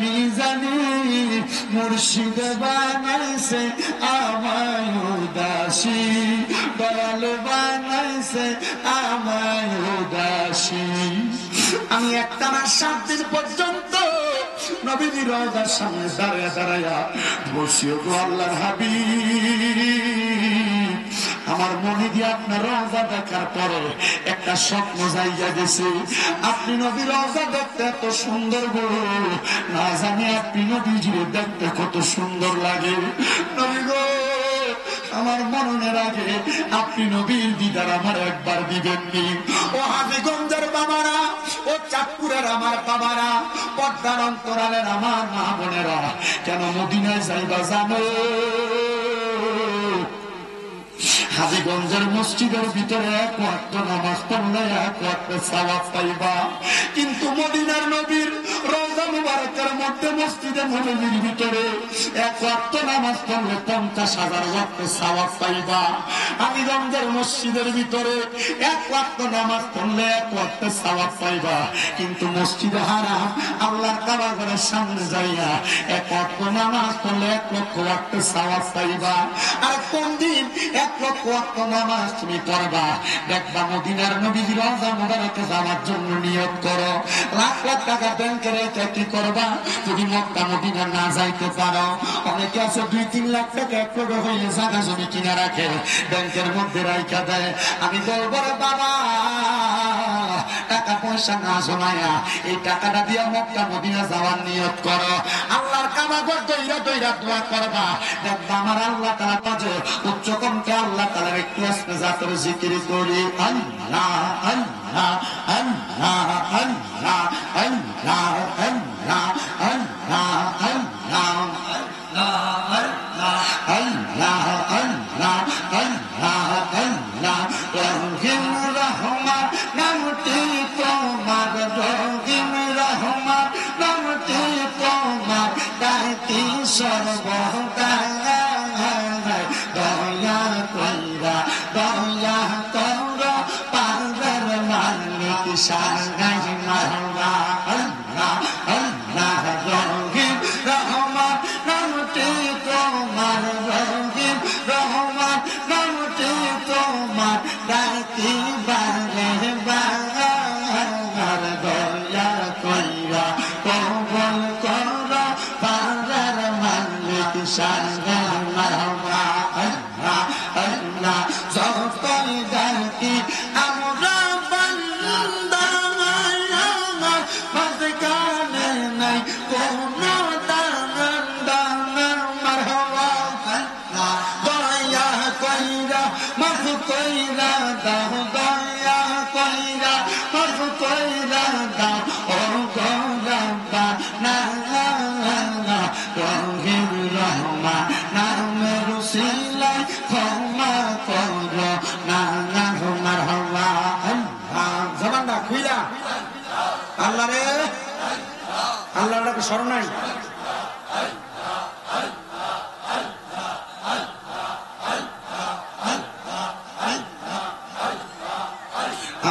মিজানি মুর্শিদ বানাইছে আমায় উদাসী দয়াল বানাইছে আমায় উদাসী আমি একটানা 7 দিন পর্যন্ত নবীজির রওজার সামনে দাঁড়ায়া দাঁড়ায়া বসিও গো আল্লাহর হাবিব আমার মনে দিয়ে আপনার রওজা দেখার পরে একটা স্বপ্ন জায়গা গেছে আপনি নবীর রওজা দেখতে এত সুন্দর গো না জানি আপনি নবীজির দেখতে কত সুন্দর লাগে নবী গো আমার মরণের আগে আপনি নবীর দিদার আমার একবার দিবেননি ও হাজীগঞ্জের বাবারা ও চাঁদপুরের আমার বাবারা পদ্মার অন্তরালের আমার মা বোনেরা কেন মদিনায় যাইবা জানো হাজীগঞ্জের মসজিদের ভিতরে 1 ওয়াক্ত নামাজ পড়লে 1 ওয়াক্ত সওয়াব পাইবা কিন্তু মদিনার নবীর রওজা মুবারকের মধ্যে মসজিদে নববীর ভিতরে 1 ওয়াক্ত নামাজ পড়লে 50,000 ওয়াক্ত সওয়াব পাইবা হাজীগঞ্জের মসজিদের ভিতরে 1 ওয়াক্ত নামাজ পড়লে 1 ওয়াক্ত সওয়াব পাইবা কিন্তু মসজিদে হারাম আল্লাহর কাবা ঘরের সামনে যাইয়া 1 ওয়াক্ত নামাজ পড়লে 1 লক্ষ ওয়াক্ত সওয়াব পাইবা আর কোন দিন 1 লক্ষ ওয়াক্ত নামাজ তুমি পড়বা দেখবা মদিনার নবীর রওজা মুবারকে যাওয়ার জন্য নিয়ত করো লাখ লাখ টাকা ব্যাংকে রেখে কি করবা যদি মক্কা মদিনা না যাইতে পারো অনেকে আছে 2-3 লাখ টাকা এক লগে হইলে জায়গা জমি কিনা রাখে ব্যাংকের মধ্যে রাইখা দেয় আমি বলবো রে বাবা টাকা পয়সা না জমায়া এই টাকাটা দিয়া মক্কা মদিনা যাওয়ার নিয়ত করো আল্লাহর কাবা ঘর দইরা দইরা দোয়া করবা দেখবা আমার আল্লাহ তাআলা কাছে উচ্চ কণ্ঠে আল্লাহ তাআলার একটু আসবে জাতের জিকির করি আল্লাহ আল্লাহ আল্লাহ আল্লাহ আল্লাহ আল্লাহ আল্লাহ আল্লাহ আল্লাহ আল্লাহ আল্লাহ আল্লাহ রহিম রহমান নামটি তোমার রহিম রহমান নামটি তোমার ডাকি সর্বদা দয়া কইরা দয়া কর পাগল মালিক সাগাই মারবা আল্লাহ আল্লাহ রহিম রহমান নামটি তোমার রহিম রহমান নামটি তোমার ডাকি বারে বার দয়া কইরা কবল কর পাগল মালিক সাগাই মারবা আল্লাহ আল্লাহ যতই ডাকি আমরা বান্দা আমার মাঝখানে নাই কোনো দান মারহাবা দয়া কইরা মাফ কইরা দাও দয়া কইরা মাফ কইরা দাও ও গোলাপা না রহিম রহমান নামের উসিলায় ক্ষমা করো না মারহাবা আল্লাহ জবানটা খুইলা আল্লাহ রে আল্লাহর স্মরণ নাই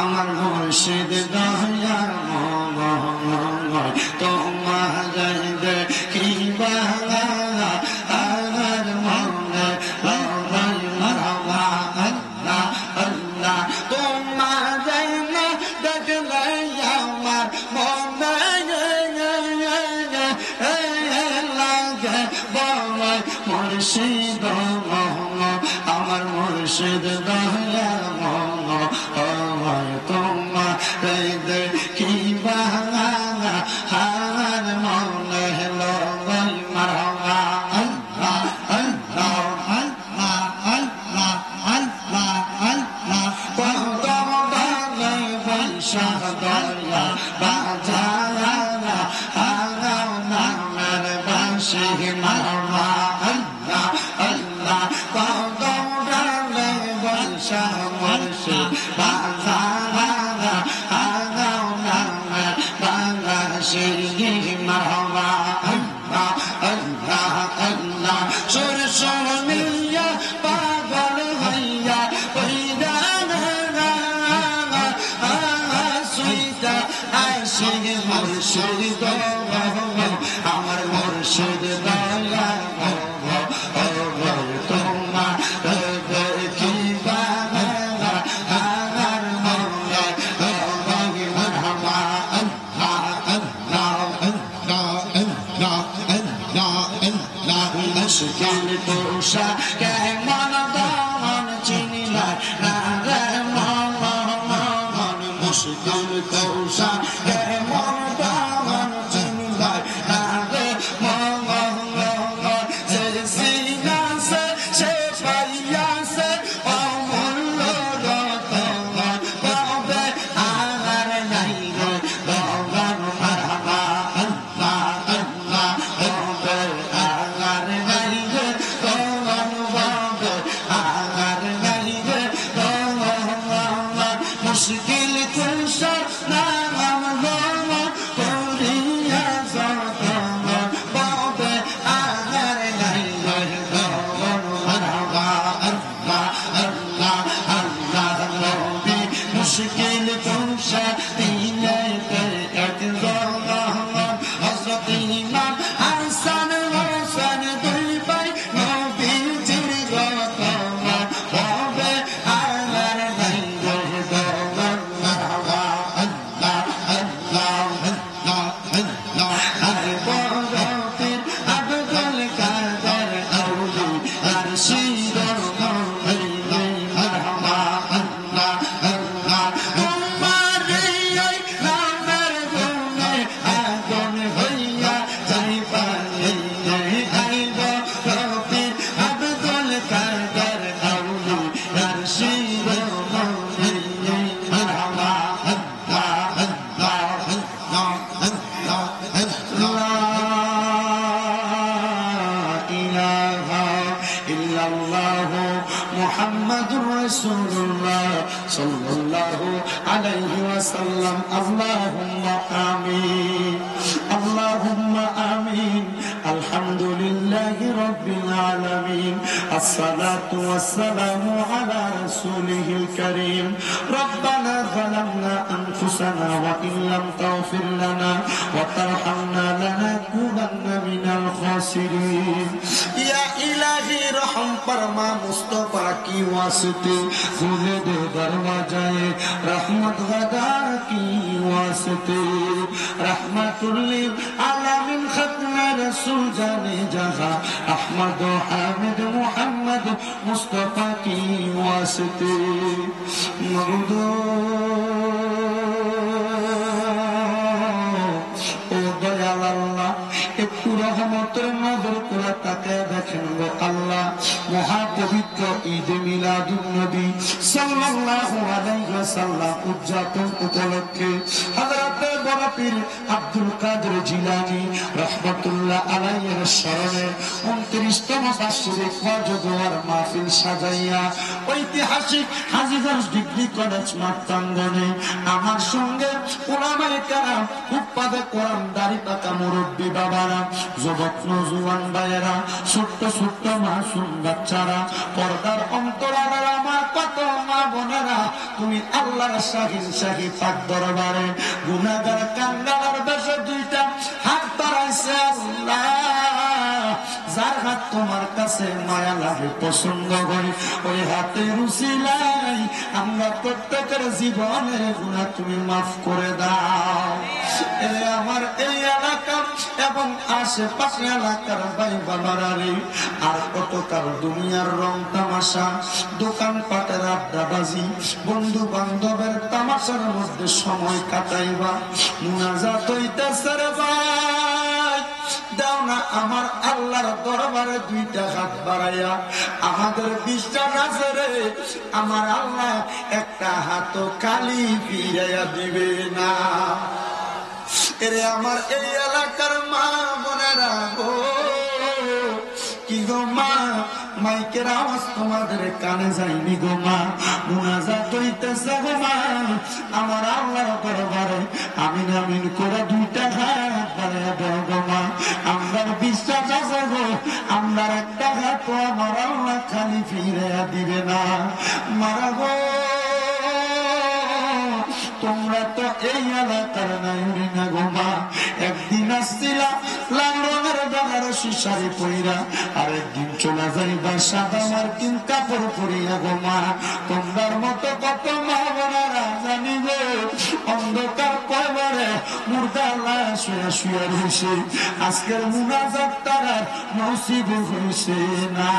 আমার মুর্শিদ দয়ার মঙ্গল তোমার দেখিবা আর মনে মারহাবা আল্লাহ আল্লাহ তোমার দেখলে আমার মনে লাগে বড় মুর্শিদ আমার মুর্শিদ দয়ার মঙ্গল তোমার দেখিবা হার মনে লই মারহাবা আল্লাহ আল্লাহ আল্লাহ আল্লাহ আল্লাহ আল্লাহ কত ভালো বৈশা দয়া বাজারা হারাও নামের বাসি মারহাবা আল্লাহ আল্লাহ কত ভালো বৈশা মর্শি বাজারা হারাও নামের বাসি মারহাবা আল্লাহ আল্লাহ আল্লাহ সুর সুর মিলিয়া পাগল হইয়া হইয়া সুইতা আশিক মুর্শিদ মুহাম্মাদুর রাসূলুল্লাহ সাল্লাল্লাহু আলাইহি ওয়াসাল্লাম। আল্লাহুম্মা আমিন, আল্লাহুম্মা আমিন। আলহামদুলিল্লাহি রাব্বিল আলামিন। আসসালাতু ওয়াসসালামু আলা রাসূলিহিল কারীম। রব্বানা যালামনা আনফুসানা ওয়া ইন লাম তাগফির লানা ওয়া তারহামনা লানাকুনান্না মিনাল খাসিরিন। ইয়া ইলাহি রহম ফরমা মুস্তাফা की वास्ते खुले दे दरवाजाए रहमत गदार की वास्ते रहमतुल लिल आलमीन खत्म रसूल जाने जहां अहमद हामिद मुहम्मद मुस्तफा की वास्ते मरुदो ओ दयाल अल्लाह একটু রহমতের নজর করে তাকে দেখেন গো আল্লাহ। মহাপবিত্র ঈদে মিলাদুন নবী সাল্লাল্লাহু আলাইহি ওয়াসাল্লাম উদযাপন উপলক্ষে হযরত বড় পীর আব্দুল কাদের জিলানী রাহমাতুল্লাহ আলাইহির স্মরণে 29তম বার্ষিক ওয়াজ দোয়ার মাহফিল সাজাইয়া ঐতিহাসিক হাজীগঞ্জ ডিগ্রি কলেজ মাঠ প্রাঙ্গণে আমার সঙ্গে উলামায়ে কেরাম, উপাদে কোরআন, দাড়ি পাকা মুরব্বী বাবারা, যুবক নওজোয়ান ভাইয়েরা, ছোট্ট ছোট্ট মাসুম বাচ্চারা, পর্দার অন্তরালের আমার কত মা বোনেরা, তুমি আল্লাহর শাহীন শাহী পাক দরবারে গুনাহগার কাঙ্গালের বেশে দুইটা হাত বাড়াইছে আল্লাহ। যার হাত তোমার কাছে মায়া লাগে, পছন্দ করে, ওই হাতের উসিলায় আমরা প্রত্যেকের জীবনের গুনাহ তুমি মাফ করে দাও। আমার এই এলাকা এবং আশেপাশে এলাকার ভাই বাবারা রে, আর কতকাল দুনিয়ার রং তামাশা, দোকানপাটের আড্ডাবাজি, বন্ধু বান্ধবের তামাশার মধ্যে সময় কাটাইবা। মুনাজাত হইতেছে রে ভাই, দাও না আমার আল্লাহর দরবারে দুইটা হাত বাড়াইয়া। আমাদের বিশ্বাস আছে রে, আমার আল্লাহ একটা হাত খালি ফিরাইয়া দিবে না। এরে আমার এই এলাকার মা বোনেরা গো, কি গো মা, মাইকের আওয়াজ তোমাদের কানে যায়নি গো মা, মুনাজাত হইতেছে গো মা আমার আল্লাহর দরবারে, আমিন আমিন করে দুইটা হাত বাড়াইয়া দাও গো মা। আমরা বিশ্বাস আছে গো, আমরা একটা হাত আমার আল্লাহ খালি ফিরাইয়া দিবে না। মারা গো, তোমরা তো এই এলাকার নাই না গো মা। একদিন আসছিলা লাল রঙের বেনারসি শাড়ি পইরা, আর একদিন চলে যাইবা সাদা মার্কিন কাপড় পরিয়া গো মা। তোমরার মতো কত মা বোনেরা জানি গো, অন্ধকার কবরে মুর্দা লাশ শুয়ে শুয়ে রয়েছে, আজকের মুনাজাত তারা নসিব হয়েছে না।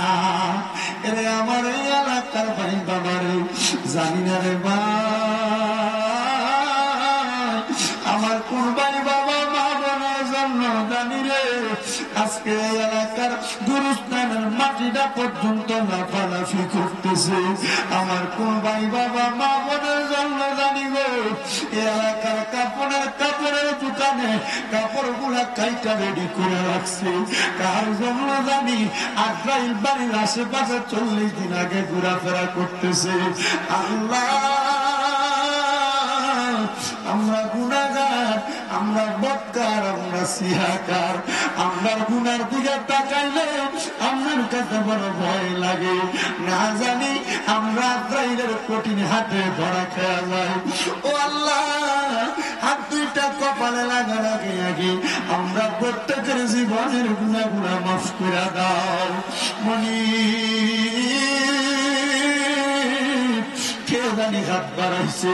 এরে আমার এই এলাকার ভাই বাবারে, জানি না রে মা, আমার কোন ভাই বাবা মা বোনের জন্য জানি রে, আজকে এলাকার গুরুস্থানের মাটিটা পর্যন্ত লাফালাফি করতেছে। আমার কোন ভাই বাবা মা বোনের জন্য জানি গো, এলাকার কাপড়ের দোকানে কাপড় গুলা কাইটা রেডি করে রাখছে। কার জন্য জানি আগ্রাইল বাড়ির আশেপাশে 40 দিন আগে ঘোরাফেরা করতেছে। আল্লাহ, আমরা গুনাহগার, আমরা বদকার, আমরা সিহাকার, আমরা গুনার দিকে তাকাইলে আমার কাছে বড় ভয় লাগে। না জানি আমরা আজরাইলের কঠিন হাতে ধরা খেয়া যায়। ও আল্লাহ, হাত দুইটা কপালে লাগার আগে আগে আমরা প্রত্যেকের জীবনের গুনাহগুলো মাফ করে দাও। মনি কে জানি হাত বাড়াইছে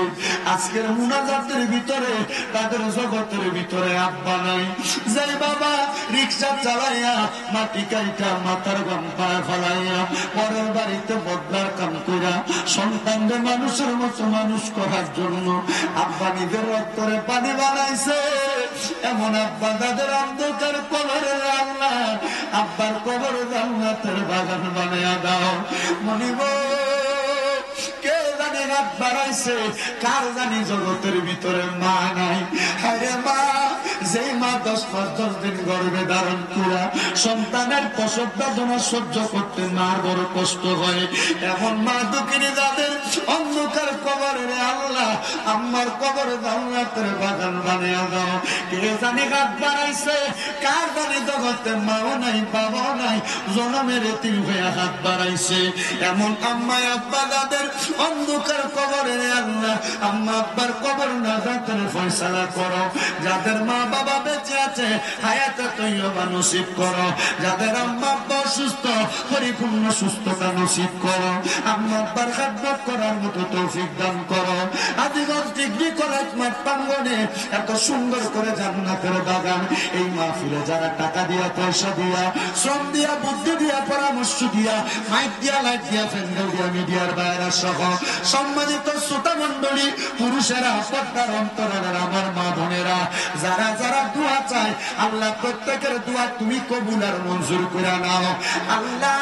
আজকের মুনাজাতের ভিতরে, তাদের জগতের ভিতরে আব্বা নাই। যে বাবা রিক্সা চালাইয়া মাটি কাইটা মাথার গাম পায়ে ফেলাইয়া পরের বাড়িতে বদলার কাম কইরা সন্তানদের মানুষের মতো মানুষ করার জন্য আব্বা নিজের রক্তরে পানি বানাইছে, এমন আব্বা তাদের অন্ধকার কবরে আল্লাহ আব্বার কবরে জান্নাতের বাগান বানাইয়া দাও। মনিব কে জানে হাত বাড়াইছে, কার জানি জগতের ভিতরে মা নাই। আরে মা, যে মা 10 মাস 10 দিন গর্ভে ধারণ করা সন্তানের প্রসব বেদনা সহ্য করতে মার বড় কষ্ট হয়, এমন মা দুঃখিনী যাদের অন্ধকার কবরে, রে আল্লাহ আমার কবর জান্নাতের বাগান বানিয়ে দাও। কে জানি হাত বাড়াইছে, কার জানি জগতে মাও নাই বাবাও নাই, জনমের এতিম হয়ে হাত বাড়াইছে, এমন আম্মা আব্বা যাদের অন্ধকার কবরে, রে আল্লাহ আম্মা আব্বার কবর নাজাতের ফয়সালা করো। যাদের মা বাবা বেঁচে আছে হায়াতে তৈয়বা নসিব করো, যাদের আম্মা আব্বা অসুস্থ পরিপূর্ণ সুস্থতা নসিব করো, আম্মা আব্বার খেদমত করার মতো তৌফিক দান করো। আদিগঞ্জ ডিগ্রি কলেজ মাঠ প্রাঙ্গণে এত সুন্দর করে জান্নাতের বাগান, এই মাহফিলে যারা টাকা দিয়া পয়সা দিয়া শ্রম দিয়া বুদ্ধি দিয়া পরামর্শ দিয়া মাইক দিয়া লাইট দিয়া ফ্যান্ডেল দিয়া মিডিয়ার বাইরা সহ সম্মানিত শ্রোতা মন্ডলী, পুরুষেরা, পর্দার অন্তরের আমার মা বোনেরা, যারা যারা দোয়া চায় আল্লাহ প্রত্যেকের দোয়া তুমি কবুল আর মঞ্জুর করে নাও। আল্লাহ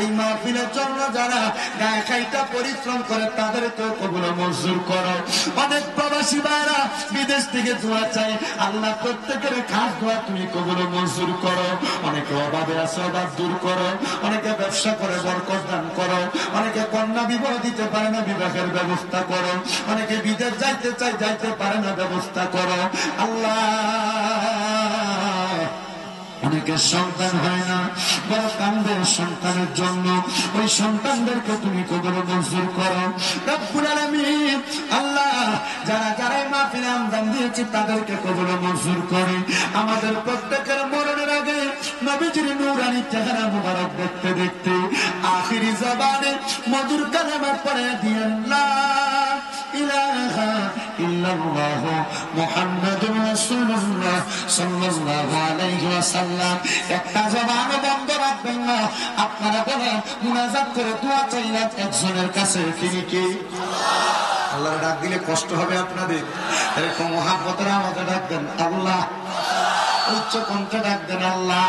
এই মাহফিলের জন্য যারা গায়ে খাইটা পরিশ্রম করে তাদেরকেও কবুল মঞ্জুর করো। অনেক প্রবাসী ভাইরা বিদেশ থেকে দোয়া চাই, আল্লাহ প্রত্যেকের খাস দোয়া তুমি কবুল মঞ্জুর করো। অনেকে অভাবে আছে, অভাব দূর করো। অনেকে ব্যবসা করে বরকত দান করো। অনেকে কন্যা বিবাহ দিতে পারে না, বিবাহের ব্যবস্থা করো। অনেকে বিদেশ যাইতে চাই, যাইতে পারে না, ব্যবস্থা করো। আল্লাহ অনেকের সন্তান হয় না, বড় কান্দে সন্তানের জন্য, ওই সন্তানদেরকে তুমি কবুল মঞ্জুর করো রব্বুল আলামিন। আল্লাহ যারা যারা মাহফিলে আমদান দিয়েছে তাদেরকে কবুল মঞ্জুর করে। আমাদের প্রত্যেকের মরণের আগে নবীজির নূরানী চেহারা মুবারক দেখতে দেখতে আখিরি জবানে মধুর কালেমা পড়ে দিয়েন লা ইলাহা ইল্লাল্লাহ মুহাম্মাদুর রাসূলুল্লাহ সাল্লাল্লাহু আলাইহি ওয়াসাল্লাম। একটা জবানও বন্ধ রাখবেন না। আপনারা বলেন মুনাজাত করে দোয়া চাইলেন একজনের কাছে, তিনি কি? আল্লাহর ডাক দিলে কষ্ট হবে আপনাদের, এরকম মহাব্বতের আমাদের ডাকবেন আল্লাহ, উচ্চ কণ্ঠে ডাকবেন আল্লাহ।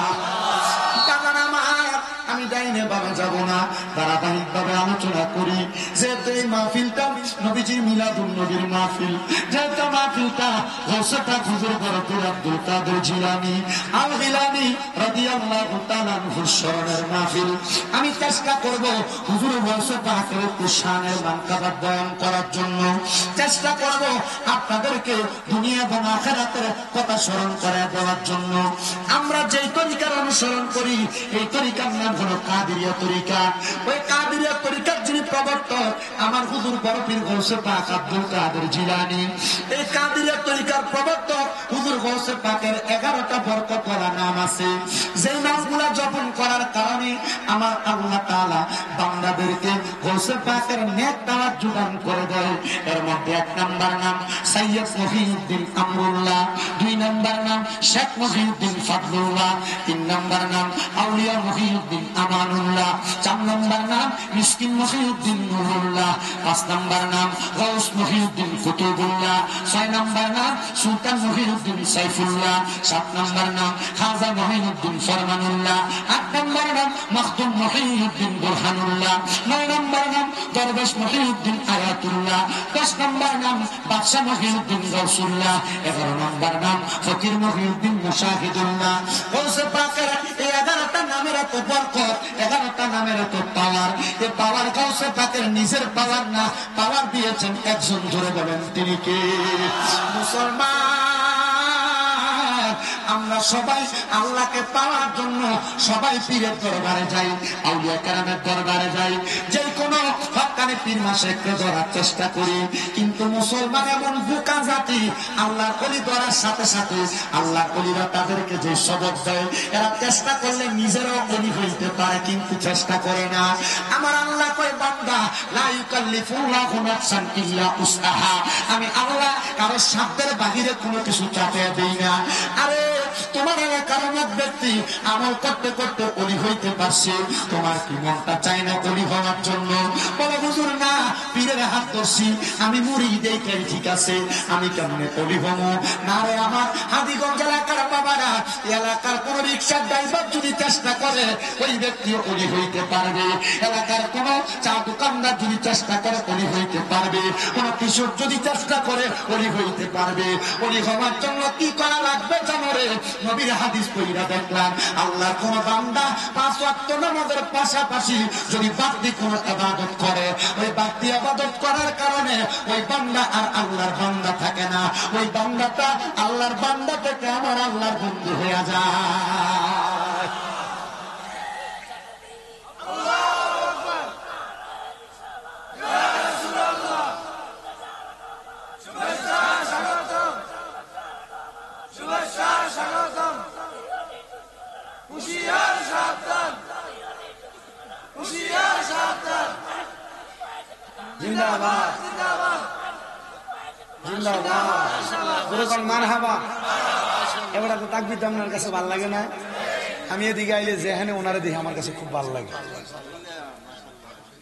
আমি ডাইনে বামে যাব না, ধারাবাহিক ভাবে আলোচনা করি। যেহেতু এই মাহফিলটা নবীজি মিলাদুন নবীর মাহফিল, যেহেতু মাহফিলটা গৌসে হুজুর বরকতুল আব্দুল কাদের জিলানী আল গিলানী রাদিয়াল্লাহু তাআলা আনহুর স্মরণের মাহফিল, আমি চেষ্টা করব হুজুর গৌসে পাকের কুশানের মানকাবাত বয়ান করার জন্য। চেষ্টা করব আপনাদেরকে দুনিয়া এবং আখিরাতের কথা স্মরণ করে দেওয়ার জন্য। আমরা যেই তরিকার অনুসরণ করি এই তরিকার নাম হলো কাদেরিয়া তরিকা। ওই কাদেরিয়া তরিকার যিনি প্রবর্তক আমার হুজুর বড় পীর গৌসে পাক আব্দুল কাদের জিলানী। এই কাদেরিয়া তরিকার প্রবর্তক হুজুর গৌসে পাকের 11টা বরকতওয়ালা নাম আছে, যে নামগুলা জপন করার কারণে আমার আল্লাহ তাআলা বান্দাদেরকে গৌসে পাকের নেক দাওয়াত যোগান করে দেয়। এর মধ্যে 1 নম্বর নাম সৈয়দ মহিউদ্দিন আমরুল্লাহ, 2 নম্বর নাম শেখ মহিউদ্দিন ফাদলুল্লাহ, 3 নম্বর নাম আউলিয়া মহিউদ্দিন আমানুল্লাহ, 4 নম্বর নাম মিসকিন মহিউদ্দিন নুরুল্লাহ, 5 নম্বর নাম গৌস মহিউদ্দিন কুতুবুল্লাহ, 6 নম্বর নাম সুলতান মহিউদ্দিন সাইফুল্লাহ, 7 নম্বর নাম খাজা মহিউদ্দিন ফরমানুল্লাহ, 8 নম্বর নাম মখদুম মহিউদ্দিন বুরহানুল্লাহ, 9 নম্বর নাম দরবেশ মহিউদ্দিন আয়াতুল্লাহ, 10 নম্বর নাম বাদশাহ মহিউদ্দিন গৌসুল্লাহ, 11 নম্বর নাম ফকির মহিউদ্দিন মুশাহিদুল্লাহ। গৌসে পাকের এই 11টা নামের এত বরকত, 11টা নামের এত পাওয়ার। এই পাওয়ার গৌসে পাকের নিজের পাওয়ার না, পাওয়ার দিয়েছেন একজন, জোরে বলেন তিনি কে? মুসলমান আমরা সবাই আল্লাহকে পাওয়ার জন্য সবাই পীরের দরবারে যাই, আউলিয়া কেরামের দরবারে যাই, যে কোনো হক্কানি পীর মাশায়েখকে ধরার চেষ্টা করি। কিন্তু মুসলমান এমন বোকা জাতি, আল্লাহর ওলি ধরার সাথে সাথে আল্লাহর ওলিরা তাদেরকে যে সবক দেয়, এরা চেষ্টা করলে নিজেরাও ওলি হইতে পারে কিন্তু চেষ্টা করে না। আমার আল্লাহ কয় বান্দা লা ইউকাল্লিফুল্লাহু নাফসান ইল্লা উসআহা, আমি আল্লাহ কারো সাধ্যের বাহিরে কোনো কিছু চাপিয়ে দেই না। আরে তোমার এলাকার অনেক ব্যক্তি আমল করতে করতে অলি হইতে পারছে, তোমার কি মনটা চায় না অলি হওয়ার জন্য? বলে হুজুর না, পীরের হাত ধরছি, আমি মুড়ি দেখাই, ঠিক আছে, আমি কেমনে অলি হবো? না রে আমার হাদিগঞ্জ এলাকার বাবারা, এলাকার কোন রিক্সার ড্রাইভার যদি চেষ্টা করে ওই ব্যক্তিও অলি হইতে পারবে। এলাকার কোন চা দোকানদার যদি চেষ্টা করে অলি হইতে পারবে। কোন কৃষক যদি চেষ্টা করে অলি হইতে পারবে। অলি হওয়ার জন্য কি করা লাগবে জানো রে? নবীর হাদিস পড়িয়া দেখলাম, আল্লাহর কোন বান্দা 5 ওয়াক্ত নামাজের পাশাপাশি যদি বাড়তি কোন ইবাদত করে, ওই বাড়তি ইবাদত করার কারণে ওই বান্দা আর আল্লাহর বান্দা থাকে না, ওই বান্দাটা আল্লাহর বান্দা থেকে আমার আল্লাহর বন্ধু হয়ে যায়। জিন্দাবাদ জিন্দাবাদ মারহাবা। এবার তো তাকবীর তো আপনার কাছে ভালো লাগে না? আমি এদিকে আইলে যেখানে ওনারে দেখি আমার কাছে খুব ভালো লাগে।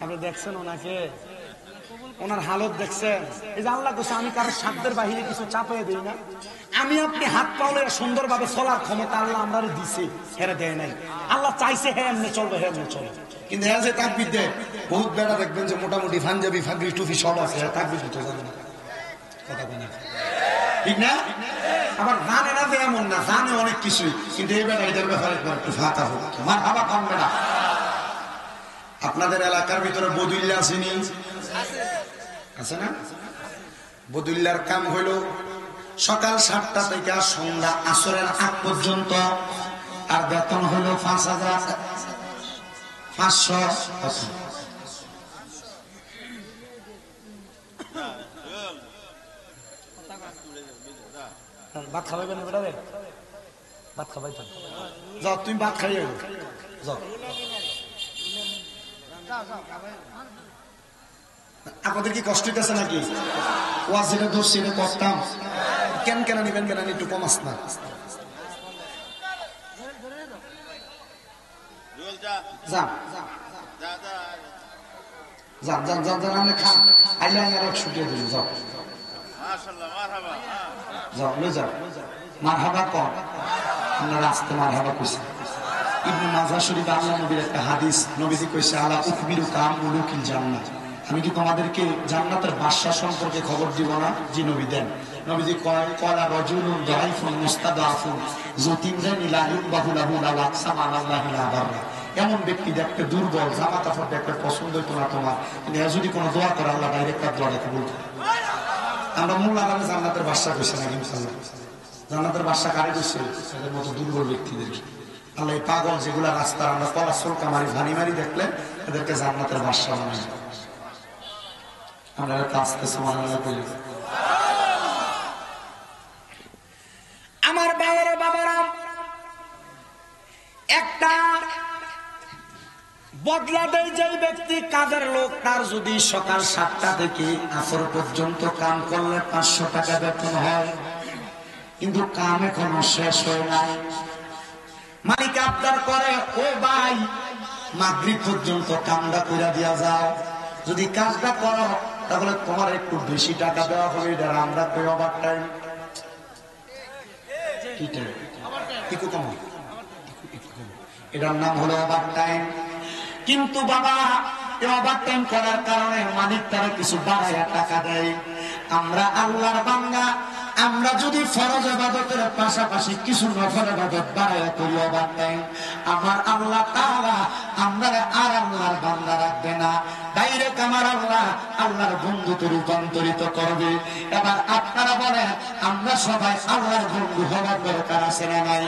আপনি দেখছেন ওনাকে, ওনার হালত দেখছেন? এই যে আল্লাহ কোসে আমি কারোর সাধ্যের বাহিরে কিছু চাপিয়ে দিই না। আমি আপনি হাত পাওলে সুন্দরভাবে চলার ক্ষমতা আল্লাহ আমরা দিছে, হেরে দেয় নাই। আল্লাহ চাইছে হ্যাঁ এমনি চলবে, হ্যাঁ এমনি চলবে। কিন্তু হ্যাঁ যে তাকবীর দেয়, বহুত বেড়া দেখবেন যে মোটামুটি পাঞ্জাবি ফাগরি টুপি সব আছে, তাকবীর দিতে জানে না, কথা বলে ঠিক না? আবার জানে না যে এমন না, জানে অনেক কিছুই, কিন্তু এই বেড়া এটার ব্যাপারে একটু ফাঁকা হোক। আমার আবার কম বেড়া। আপনাদের এলাকার ভিতরে বদুল্লা আসেনি? আছে না? বদুল্লার কাম হইল সকাল 7টা থেকে সন্ধ্যা আসরের আগ পর্যন্ত, আর বেতন হইল 5,500। ভাত খাওয়াইবেন বেটা রে? ভাত খাওয়াই তো যাও, তুমি ভাত খাইয়ে যাও। আপনাদের কি কষ্ট হইতেছে নাকি? ওয়াজ যেটা ধরছি এটা করতাম, কেন কেন নিবেন, কেন একটু কমাস না। যান যান যান যান যান, আপনি খান, আইলে আইনার ছুটিয়ে দিল, যাও যাও লে যাও। মারহাবা কর, আপনারা আসতে মারহাবা কইছে। ইবনে মাজাহ শরীফ আল্লাহ নবীর একটা হাদিস, নবীজি কইছে আলা উখবিরুকা আন মুলুকিল জান্নাত, আমি কি তোমাদেরকে জান্নাতের বাদশা সম্পর্কে খবর দিব না? জি নবী দেন। নবীজি কয় কলা রাজুলুন দাইফুন মুস্তাদাফুন যতিনজান ইলা ইউবাহু লাহু লা আকসামা আল্লাহি লা বাররা, এমন ব্যক্তি দেখতে দুর্বল, জামা কাপড় দেখতে পছন্দ হইতো না তোমার, কিন্তু যদি কোনো দোয়া করে আল্লাহ ডাইরেক্ট তার দোয়াটা কবুল করে। আমরা মোল্লা আলামে জান্নাতের বাদশা কইছে না? ইনশাআল্লাহ জান্নাতের বাদশা কারে কইছে? এদের মতো দুর্বল ব্যক্তিদেরকে। আল্লাহ এই পাগল যেগুলা রাস্তা আমরা কলা সরকা মারি ভানি মারি দেখলে এদেরকে জান্নাতের বাদশা বানায়। আমরা আস্তে সুবহানাল্লাহ বলি। আমার বাবারা বাবারা, একটা বদলা দেয় যে ব্যক্তি কাজের লোক, তার যদি সকাল 7টা থেকে আসর পর্যন্ত কাম করলে 500 টাকা বেতন হয়, কিন্তু কাম এখনো শেষ হয় নাই। মালিক আবদার করে, ও ভাই মাগরিব পর্যন্ত কামটা করে দিয়া যাও, যদি কাজটা করো তাহলে তোমার একটু বেশি টাকা দেওয়া হবে। এটা আমরা কই ওভার টাইম, এটার নাম হলো ওভার টাইম। কিন্তু বাবা এই ওভার টাইম করার কারণে মালিক তারা কিছু বাড়াইয়া টাকা দেয়। আমরা আল্লাহর বান্দা, আমরা যদি ফরজ ইবাদতের পাশাপাশি কিছু নফল ইবাদত বাড়াইয়া করি ওভার টাইম, আমার আল্লাহ তাআলা আমরা আর আল্লাহর বান্দা রাখবে না, ডাইরেক্ট আমার আল্লাহ আল্লাহর বন্ধুতে রূপান্তরিত করবে। এবার আপনারা বলেন, আমরা সবাই আল্লাহর বন্ধু হওয়ার দরকার আছে না নাই?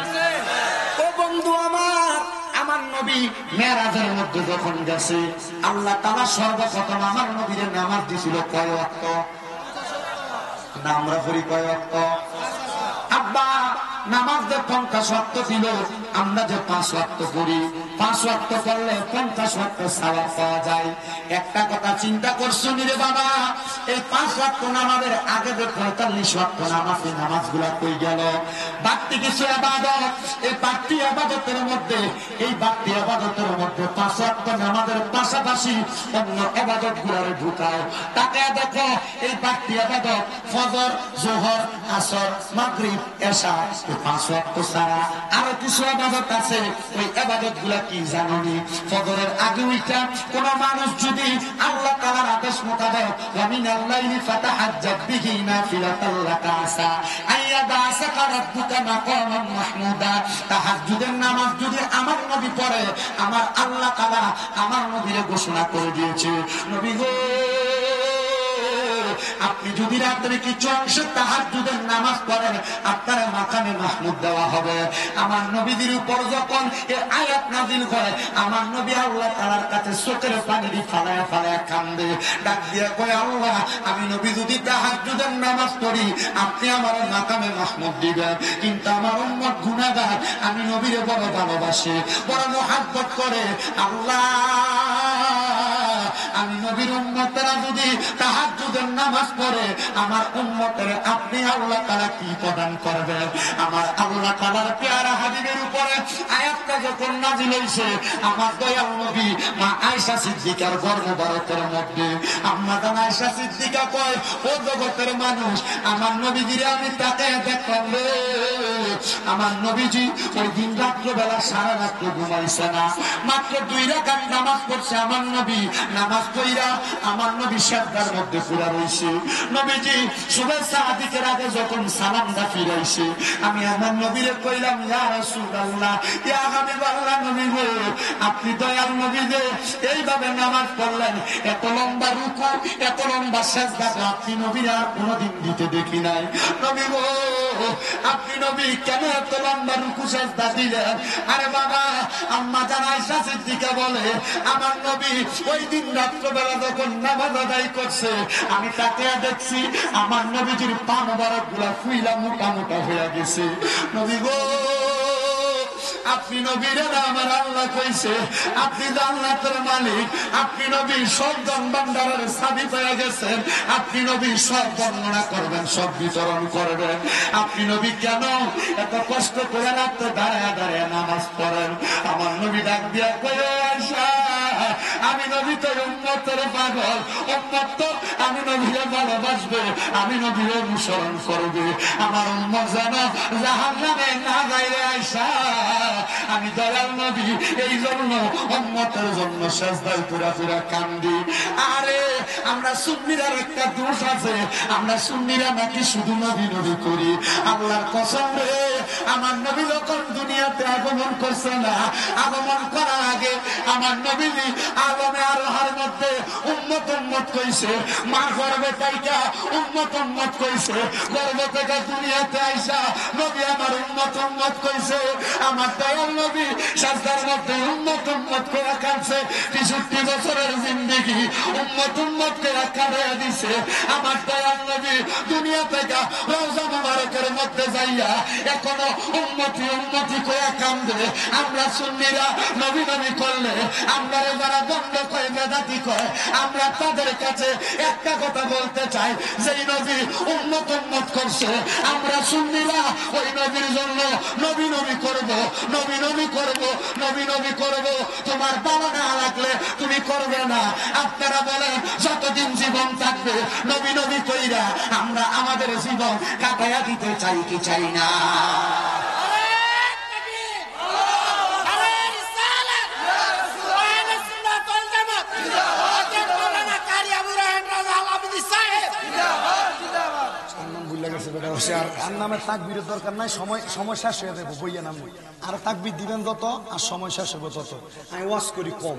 ও বন্ধু আমার, আমার নবী মেরাজের মধ্যে যখন গেছে, আল্লাহ তাআলা সর্বপ্রথম আমার নবীর নামাজ দিছিল কয় ওয়াক্ত? না আমরা পড়ি কয় ওয়াক্ত? আব্বা নামাজ যে 50 ওয়াক্ত ছিল, আমরা যে 5 ওয়াক্ত পড়ি, 5 ওয়াক্ত পড়লে 50 ওয়াক্ত সওয়াব পাওয়া যায়। একটা কথা চিন্তা করছো রে বাবা, এই 5 ওয়াক্ত নামাজের আগে যে 45 ওয়াক্ত নামাজগুলা কই গেল? বাড়তি কিছু ইবাদত, এই বাড়তি ইবাদতের মধ্যে 5 ওয়াক্ত নামাজের পাশাপাশি অন্য ইবাদতগুলোরে ঢুকাও। তাকে দেখো এই বাড়তি ইবাদত ফজর, যোহর, আসর, মাগরিব, এশা, এই 5 ওয়াক্ত ছাড়া আরো কিছু ইবাদত আছে। ওই ইবাদতগুলা কি জানোনি? ফজরের আগে উঠা কোন মানুষ যদি আল্লাহ তাআলার আদেশ মোতাবেক ওয়া মিনাল লাইলি ফাতাহাজ্জাত বিহি নাফিলাতাল লাকা আসা আইয়াবাসাকা রাব্বুকা মাকামান মাহমুদা, তাহাজ্জুদের নামাজ যদি আমার নবী পড়ে, আমার আল্লাহ তাআলা আমার নবীরে ঘোষণা করে দিয়েছে, নবী গো আপনি যদি রাত্রে কিছু অংশে তাহাজ্জুদের নামাজ পড়েন, আপনার মাকামে মাহমুদ দেওয়া হবে। আমার নবীদের উপর যখন এই আয়াত নাযিল হয়, আমার নবী আল্লাহ তাআলার কাছে চোখের পানি ফালায়া ফালায়া কান্দে, ডাক দিয়া কয়, আল্লাহ আমি নবী যদি তাহাজ্জুদের নামাজ পড়ি, আপনি আমার মাকামে মাহমুদ দিবেন। কিন্তু আমার উম্মত গুনাহগার, আমি নবীরে বড় ভালোবাসে, বড় মুহাব্বত করে। আল্লাহ আমি নবীর উম্মতেরা যদি তাহাজ্জুদের নামাজ পড়ে, আমার উম্মতের আপনি আল্লাহ তাআলা কি প্রদান করবেন? আমার আল্লাহ তাআলার পেয়ারা হাবিবের উপরে আয়াতটা যখন নাযিল হইছে, আমার দয়াল নবী মা আয়েশা সিদ্দিকার গর্ভধারণের মধ্যে আম্মা জান আয়েশা সিদ্দিকা কয়, ও জগতের মানুষ, আমার নবীজিরে আমি তাকে দেখলাম রে, আমার নবীজি ওই দিন রাত্রবেলা সারা রাত্র ঘুমাইছে না, মাত্র 2 রাকাত নামাজ পড়ছে। আমার নবী নামাজ পড়া আমার নবী সাজদার মধ্যে পুরা রইছে। নবীজি শুভেচ্ছা আদিকের আগে যখন সালামটা ফিরাইছে, আমি আমার নবীরে কইলাম, ইয়া রাসূলুল্লাহ, ইয়া হাবিবাল্লাহ, নবী গো আপনি দয়াল নবী যে এইভাবে নামাজ পড়লেন, এত লম্বা রুকু, এত লম্বা সাজদা আপনি নবী আর কোনোদিন দিতে দেখি নাই। নবী গো আপনি নবী কেন এত লম্বা রুকু সাজদা দিলেন? আরে বাবা, আম্মা জান আয়েশা সিদ্দিকা বলে, আমার নবী ওই দিন রাত্রবেলা যখন নামাজ আদায় করছে, আমি তাকে দেখছি আমার নবীজির পা মোবারক গুলা ফুইলা মোটা মোটা হয়ে গেছে। নবী গো আপনি নবীরে আমার আল্লাহ কইছে, আপনি জান্নাতের মালিক, আপনি নবী সব জন ভান্ডারের চাবি পেয়ে গেছেন, আপনি নবী সব বর্ণনা করবেন, সব বিতরণ করবেন। আপনি নবী কেন এত কষ্ট করে রাত্রে দাঁড়ায় দাঁড়ায় নামাজ পড়েন? আমার নবী ডাক দিয়া কয়ে, আয়েশা আমি নবী তোর উম্মতের পাগল, উম্মত তো আমি নবীরে ভালোবাসবে, আমি নবীরে অনুসরণ করবে, আমার উম্মত যেন জাহান্নামে না যাইরে। আয়েশা আমি দয়াল নবী এই জন্য উম্মতের জন্য সাজদায় পুরা পুরা কান্দি। আরে আমরা সুন্নিরার একটা দোষ আছে, আমরা সুন্নিরা নাকি শুধু নবী নবী করি। আল্লাহর কসম রে, আমার নবী যখন দুনিয়াতে আগমন করছে না, আগমন করার আগে আমার নবী আলমে আরহার মধ্যে উম্মত উম্মত কইছে, মা গর্ভে তাইকা উম্মত উম্মত কইছে, গর্ভ থেকে দুনিয়াতে আইসা নবী আমার উম্মত উম্মত কইছে। আমার দয়াল নবী সাজদার মধ্যে উম্মত উম্মত করে কাঁদছে, ৬৩ বছরের জিন্দেগি উম্মত উম্মত করে কাঁদিয়ে দিছে। আমার দয়াল নবী দুনিয়া থেকে রওজা মুবারকের মধ্যে যাইয়া এখনো উম্মতি উম্মতি করে কান্দে। আমরা সুন্নিরা নবী নবী করলে আমরা যারা বন্ধ কয়, বেদাতি কয়, আমরা তাদের কাছে একটা কথা বলতে চাই, যেই নবী উম্মত উম্মত করছে, আমরা সুন্নিরা ওই নবীর জন্য নবী নবী করব, নবী নবী করব, নবী নবী করব। তোমার বাবা না লাগলে তুমি করবে না। আপনারা বলেন যতদিন জীবন থাকবে নবী নবী কইরা আমরা আমাদের জীবন কাটাইয়া দিতে চাই কি চাই না? আর নামে তাকবীরের দরকার নাই, সময় শেষ হয়ে যাবে, বইয়া নাম আর তাকবীর দিবেন যত আর সময় শেষ হবে তত। আমি ওয়াজ করি কম,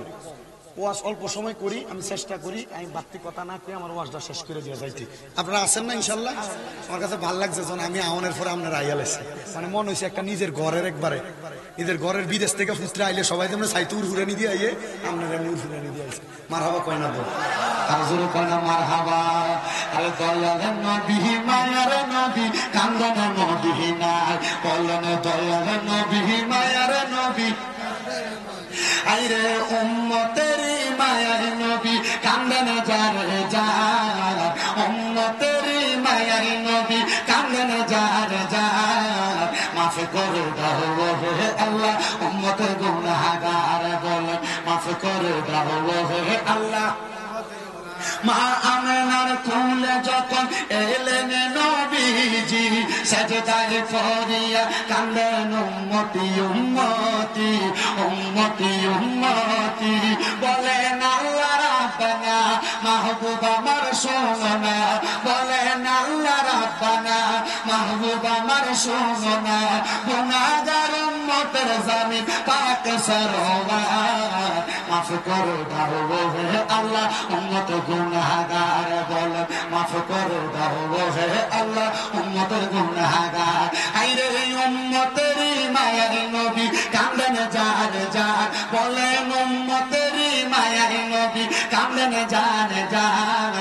ওয়াজ অল্প সময় করি, আমি চেষ্টা করি আমি বাড়তি কথা না করি আমার ওয়াজটা শেষ করে দিয়ে যাইতে। আপনারা আছেন না ইনশাল্লাহ? আমার কাছে ভালো লাগছে যখন আমি আওয়ানের পরে আপনারা আইয়া লাইছে, মানে মনে হয়েছে একটা নিজের ঘরের, একবারে নিজের ঘরের বিদেশ থেকে ফুচরা আইলে সবাই তোমরা সাইতে উড়ফুরানি দিয়ে আইয়ে আপনারা উড়ফুরানি দিয়ে আইছে। মার হাবা কয় না বল, কাজুর কয় না মার হাবা। আরে দয়ালের নবী মায়ার নবী, কান্দন নবী নাই, বললেন দয়ালের নবী মায়ার নবী। হাইরে উম্মতের মায়ার নবী কান্দেন যারে যার, উম্মতের মায়ার নবী কান্দেন যারে যার, মাফ করে দাও হে আল্লাহ উম্মতের গুনাহগার বলেন মাফ করে দাও হে আল্লাহ। মা আমেনার কোলে যখন এলেন নবীজি সেজদায় পড়িয়া কান্দেন উম্মতি উম্মতি উম্মতি উম্মতি, বলেন আল্লাহ রাব্বানা মাহবুব আমার শোনা, বলেন আল্লাহ রাব্বানা মাহবুব আমার শোনা, গুনাহগার উম্মতের জামিন পাক সরওয়ার, মাফ করে দাও হে আল্লাহ উম্মতের গুনাহগার বলেন মাফ করে দাও হে আল্লাহ উম্মতের গুনাহগার। আইরে উম্মতের মায়ার নবী কান্দেন যার যার, বলেন উম্মতের মায়ার নবী কান্দেন যার যার,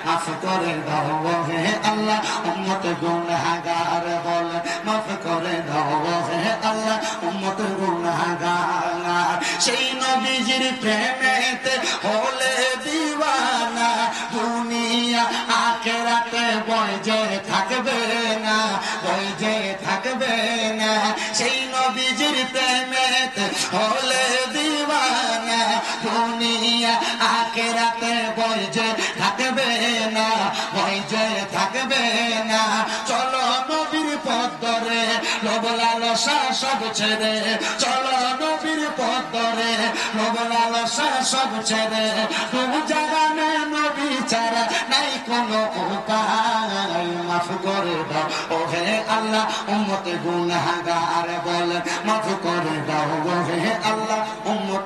মাফ করে দাও হে আল্লাহ উম্মতের গুনাহগার বলেন মাফ করে দাও হে আল্লাহ উম্মতের গুনাহগার। সেই নবীজির প্রেমেতে হলে দিওয়ানা, দুনিয়া আখিরাতে ভয় যে থাকবে না, ভয় যে থাকবে না, সেই নবীজির প্রেমেতে হলে দিওয়ানা, দুনিয়া আখিরাতে ভয় যে থাকবে না, ভয় যে থাকবে না। চলো নবীর পথ ধরে লোভ লালসা সব ছেড়ে, চলো নবীর পথ ধরে লোভ লালসা সব ছেড়ে, তুমি জাগানে নবী ছাড়া নাই কোনো উপায়, মাফ করে দাও ও হে আল্লাহ উম্মতে গুনাহগার বলেন মাফ করে দাও ও হে আল্লাহ উম্মত।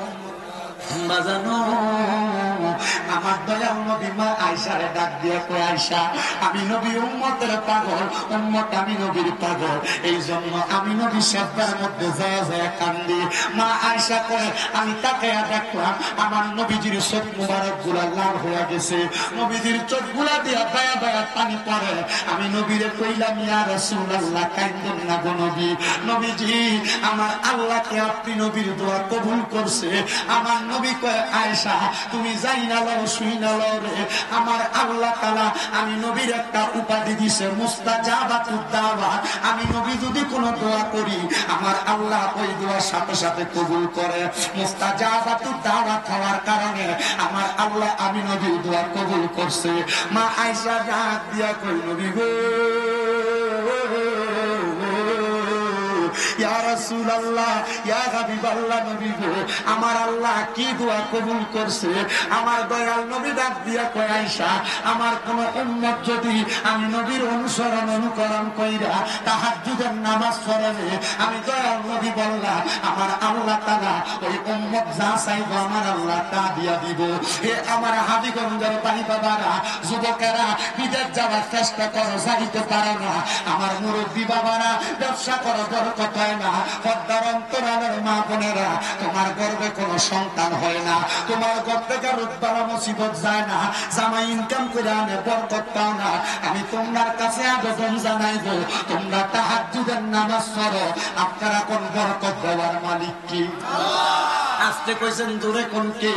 বাজানো আমার দয়াল নবী মা আয়েশারে ডাক দিয়ে কয় আয়েশা আমি নবী উম্মতের পাগল, উম্মত আমি নবীর পাগল, এই জন্য আমি নবী সেজদার মধ্যে যায় যায় কান্দি। মা আয়েশা কয় আমি তাকে দেখলাম আমার নবীজির চোখ মুবারক গুলা লাল হয়ে গেছে, নবীজির চোখ গুলা দিয়া দয়া দয়া পানি পড়ে। আমি নবীরে কইলাম ইয়া রাসূলুল্লাহ কাইন্দেন না গো নবী, নবীজি আমার আল্লাহকে আপনি নবীর দোয়া কবুল করছে। আমার নবী কয় আয়েশা তুমি যাই না লও শুই না লও রে, আমার আল্লাহ তাআলা আমি নবীর একটা উপাধি দিছে মুস্তাজাবাতুদ দাওয়া, আমি নবী যদি কোনো দোয়া করি আমার আল্লাহ ওই দোয়ার সাথে সাথে কবুল করে। মুস্তাজাবাতুদ দাওয়া হওয়ার কারণে আমার আল্লাহ আমি নবীর দোয়া কবুল করছে। মা আয়েশা ডাক দিয়া কই নবী গো ইয়া রাসূলুল্লাহ ইয়া হাবিবাল্লাহ নবী গো আমার আল্লাহ কি দোয়া কবুল করছে। আমার দয়াল নবী ডাক দিয়া কয় আয়েশা আমার কোন উম্মত যদি আমি নবীর অনুসরণ অনুকরণ কইরা তাহাজ্জুদের নামাজ পড়ে, আমি দয়াল নবী বললাম আমার আল্লাহ তাআলা ওই উম্মত যা চাইবো আমার আল্লাহ তা দিয়া দিব। হে আমার হাবিগঞ্জের ভাই বাবারা যুবকেরা বিদেশ যাওয়ার চেষ্টা করো যাইতে পারো না, আমার মুরব্বী বাবারা ব্যবসা করো বরকত হয় না, পর্দার অন্তরালের মা বোনেরা তোমার গর্বে কোনো সন্তান হয় না, তোমার ঘর থেকে রোজবালা মুসিবত যায় না, জামাই ইনকাম করে আনে বরকত পাও না, আমি তোমার কাছে আবেদন জানাইবো তোমরা তাহাজ্জুদের নামাজ পড়ো। আপনারা কোন বরকত দেওয়ার মালিক কি? আসতে কইছেন দূরে কোন কে?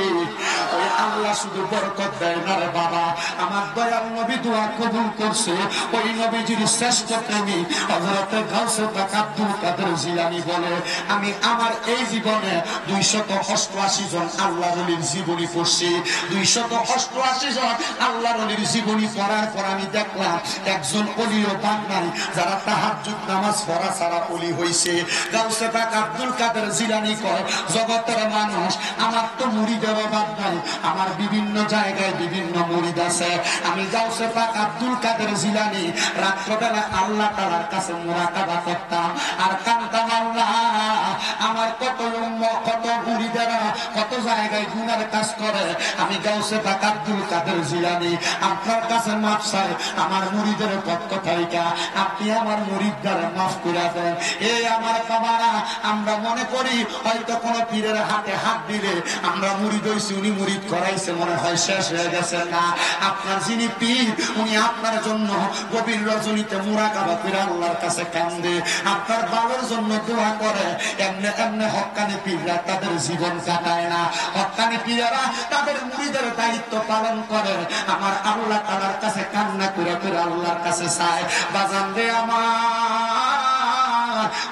ওই আল্লাহ শুধু বরকত দেয় না রে বাবা। আমার দয়াল নবী দোয়া কবুল করছে, ওই নবীজির শ্রেষ্ঠ প্রেমী হযরত গাউসে পাক আব্দুল কাদের জিলানী বলে আমি আমার এই জীবনে 288 জন আল্লাহর ওলির জীবনী পড়ছি। 288 জন আল্লাহর ওলির জীবনী পড়ার পর আমি দেখলাম একজন ওলিও বাদ নাই যারা তাহাজ্জুদ নামাজ পড়া ছাড়া ওলি হইছে। গাউসে পাক আব্দুল কাদের জিলানী কয় জগতের মানুষ আমার তো মুরিদের অভাব নাই, আমার বিভিন্ন জায়গায় বিভিন্ন মুরিদ আছে। আমি গাউসে পাক আব্দুল কাদের জিলানী রাত্রবেলা আল্লাহ তাআলার কাছে মুরাকাবা করতাম আর কানতাম আল্লাহ আমার কত কত মুরিদেরা কত জায়গায় গুনার কাজ করে, আমি গাউসে পাক আব্দুল কাদের জিলানী আপনার কাছে মাফ চাই আমার মুরিদের পক্ষ থেকে আপনি আমার মুরিদদের মাফ করে দেন। এই আমার বাবারা আমরা মনে করি হয়তো কোন পীরের হাতে হাত দিলে আমরা মুরিদ হইছি উনি মুরিদ মুরিদ করাইছে মনে হয় শেষ হয়ে গেছে। না, আপনার যিনি পীর উনি আপনার জন্য গভীর রজনীতে মুরাকাবা করে আল্লাহর কাছে কান্দে, আপনার বাবার জন্য দোয়া করে। এমনি এমনি হক্কানি পীররা তাদের জীবন কাটায় না, হক্কানি পীরেরা তাদের মুরিদের দায়িত্ব পালন করে। আমার আল্লাহ তাআলার কাছে কান্না করে করে আল্লাহর কাছে চায়। বাজান রে আমার,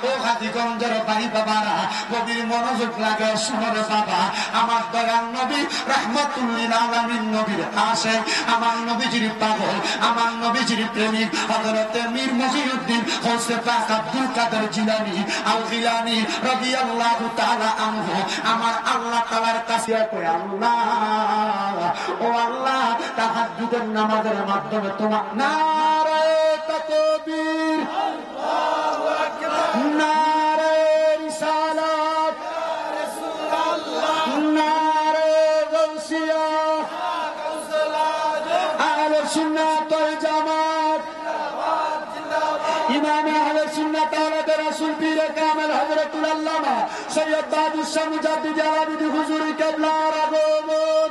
ও হাজীগঞ্জের ভাই বাবারা, গভীর মনোযোগ লাগে শোনো বাবা। আমার দয়াল নবী রাহমাতুল্লিল আলামিন নবীর আশিক, আমার নবীজির পাগল, আমার নবীজির প্রেমিক হযরত মীর মুহিউদ্দিন গৌসে পাক আব্দুল কাদের জিলানী আল গিলানী রাদিয়াল্লাহু তাআলা আনহু আমার আল্লাহ তাআলার কাছে কয়, আল্লাহ ও আল্লাহ, তাহাজ্জুদের নামাজের মাধ্যমে তোমার নারে তাকবীর, আল্লাহু আকবার, নারে রিসালাত, ইয়া রাসূলুল্লাহ, নারে গাউসিয়া, গাউসুল আজম, আহলে সুন্নাত ওয়াল জামাত, জিন্দাবাদ জিন্দাবাদ, ইমাম আহলে সুন্নাত ওয়াল রাসূল পীর কামেল হযরতুল আল্লামা সৈয়দ বাদুর শাহ মুজাদ্দিদ আলাবিদি হুজুরি কিবলার আগমন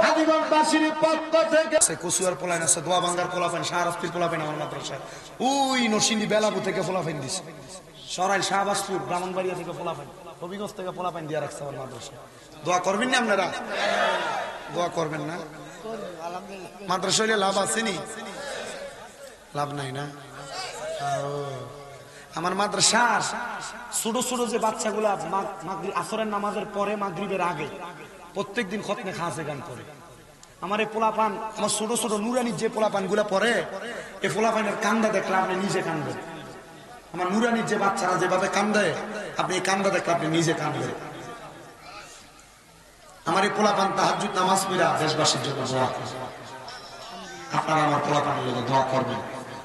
হাজীগঞ্জবাসীর পক্ষ থেকে। কচুয়ার পোলাইন আছে, দোয়া ভাঙ্গার পোলাপাইন, শাহরাস্তির পোলাপাইন আমার মাদ্রাসায়, ওই নরসিংদী বেলাবু থেকে পোলাপাইন দিছে, সরাইল শাহবাজপুর ব্রাহ্মণবাড়িয়া থেকে পোলাপাইন, হবিগঞ্জ থেকে পোলাপাইন দিয়ে রাখছে আমার মাদ্রাসায়। দোয়া করবেন না আপনারা? দোয়া করবেন না? মাদ্রাসা হইলে লাভ আছে নি? লাভ নাই না? আমার মাদ্রাসার ছোট ছোট যে বাচ্চাগুলা আসরের নামাজের পরে মাগরিবের আগে প্রত্যেকদিন খতমে খাসে গান পড়ে। আমার এই পোলাপান, আমার ছোট ছোট নুরানির যে পোলাপান গুলা পড়ে, এই পোলাপানের কান্দা দেখলে আপনি নিজে কান্দবেন। আমার নুরানির যে বাচ্চারা যেভাবে কান্দে, আপনি এই কান্দা দেখলে আপনি নিজে কান্দবেন। আমার এই পোলাপান তাহাজ্জুদ নামাজ পড়া দেশবাসীর জন্য দোয়া করে। আপনারা আমার পোলাপানের জন্য দোয়া করবেন,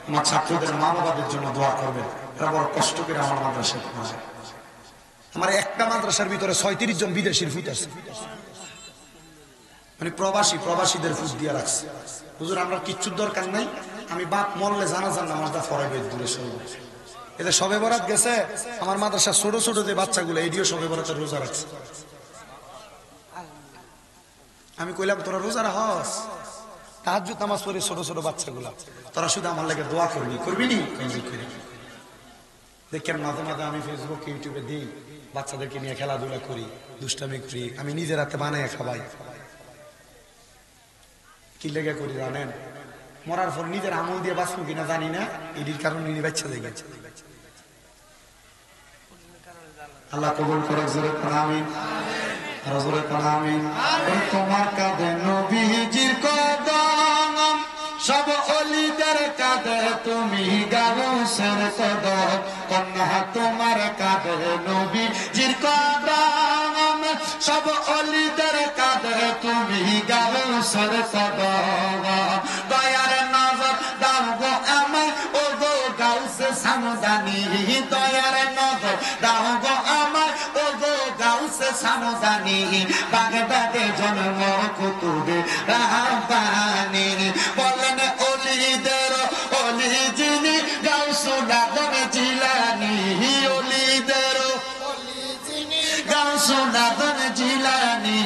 আমার ছাত্রদের মা বাবাদের জন্য দোয়া করবেন। এরা বড় কষ্ট করে আমার মাদ্রাসায় পড়ে। আমার একটা মাদ্রাসার ভিতরে 36 জন বিদেশির ফুট আছে, মানে প্রবাসীদের ফুট দিয়ে রাখছে। হুজুর আমরা কিচ্ছুর দরকার নাই, আমি বাপ মরলে জানাজার নামাজটা ফরাইবে দূরে সরে। এদের শবে বরাত গেছে, আমার মাদ্রাসার ছোট ছোট যে বাচ্চাগুলো এদিও শবে বরাতের রোজা রাখছে। আমি কইলাম তোরা রোজা রাখস, তাহাজ্জুদ নামাজ পড়ে ছোট ছোট বাচ্চাগুলা, তোরা শুধু আমার লাগে দোয়া করবি নি? দেখেন মাঝে মাঝে আমি ফেসবুক ইউটিউবে দিই, বাচ্চাদেরকে নিয়ে খেলাধুলা করি, দুষ্টামি করি, আমি নিজের হাতে বানায় খাওয়াই। কি লেগে করি জানেন? মরার পর নিজের আমল দিয়ে বাঁচবো কিনা জানি না, এটির কারণ নিয়ে বাচ্চা দেখে। আল্লাহ কবুল করে, জোরে আমিন, জোরে আমিন। তোমার কাঁধে নবীজির কদম, সব ওলিদের কাঁধে তুমি গাউসের কদম, কন্যা তোমার কাঁধে নবীজির কদম, সব ওলিদের কাঁধে তুমি গাউসের কদম। দয়ার নজর দাও গো আমায়, ও গো গাউসে সামদানি, দয়ার নজর দাও গো আমায়, ও গো গাউসে সামদানি। বাগদাদে জন্ম কুতুবে রাব্বানি, বলেন ওলিদের ওলি যিনি গাউসুল আজম জিলানী, ওলিদের ওলি যিনি গাউসুল আজম জিলানী।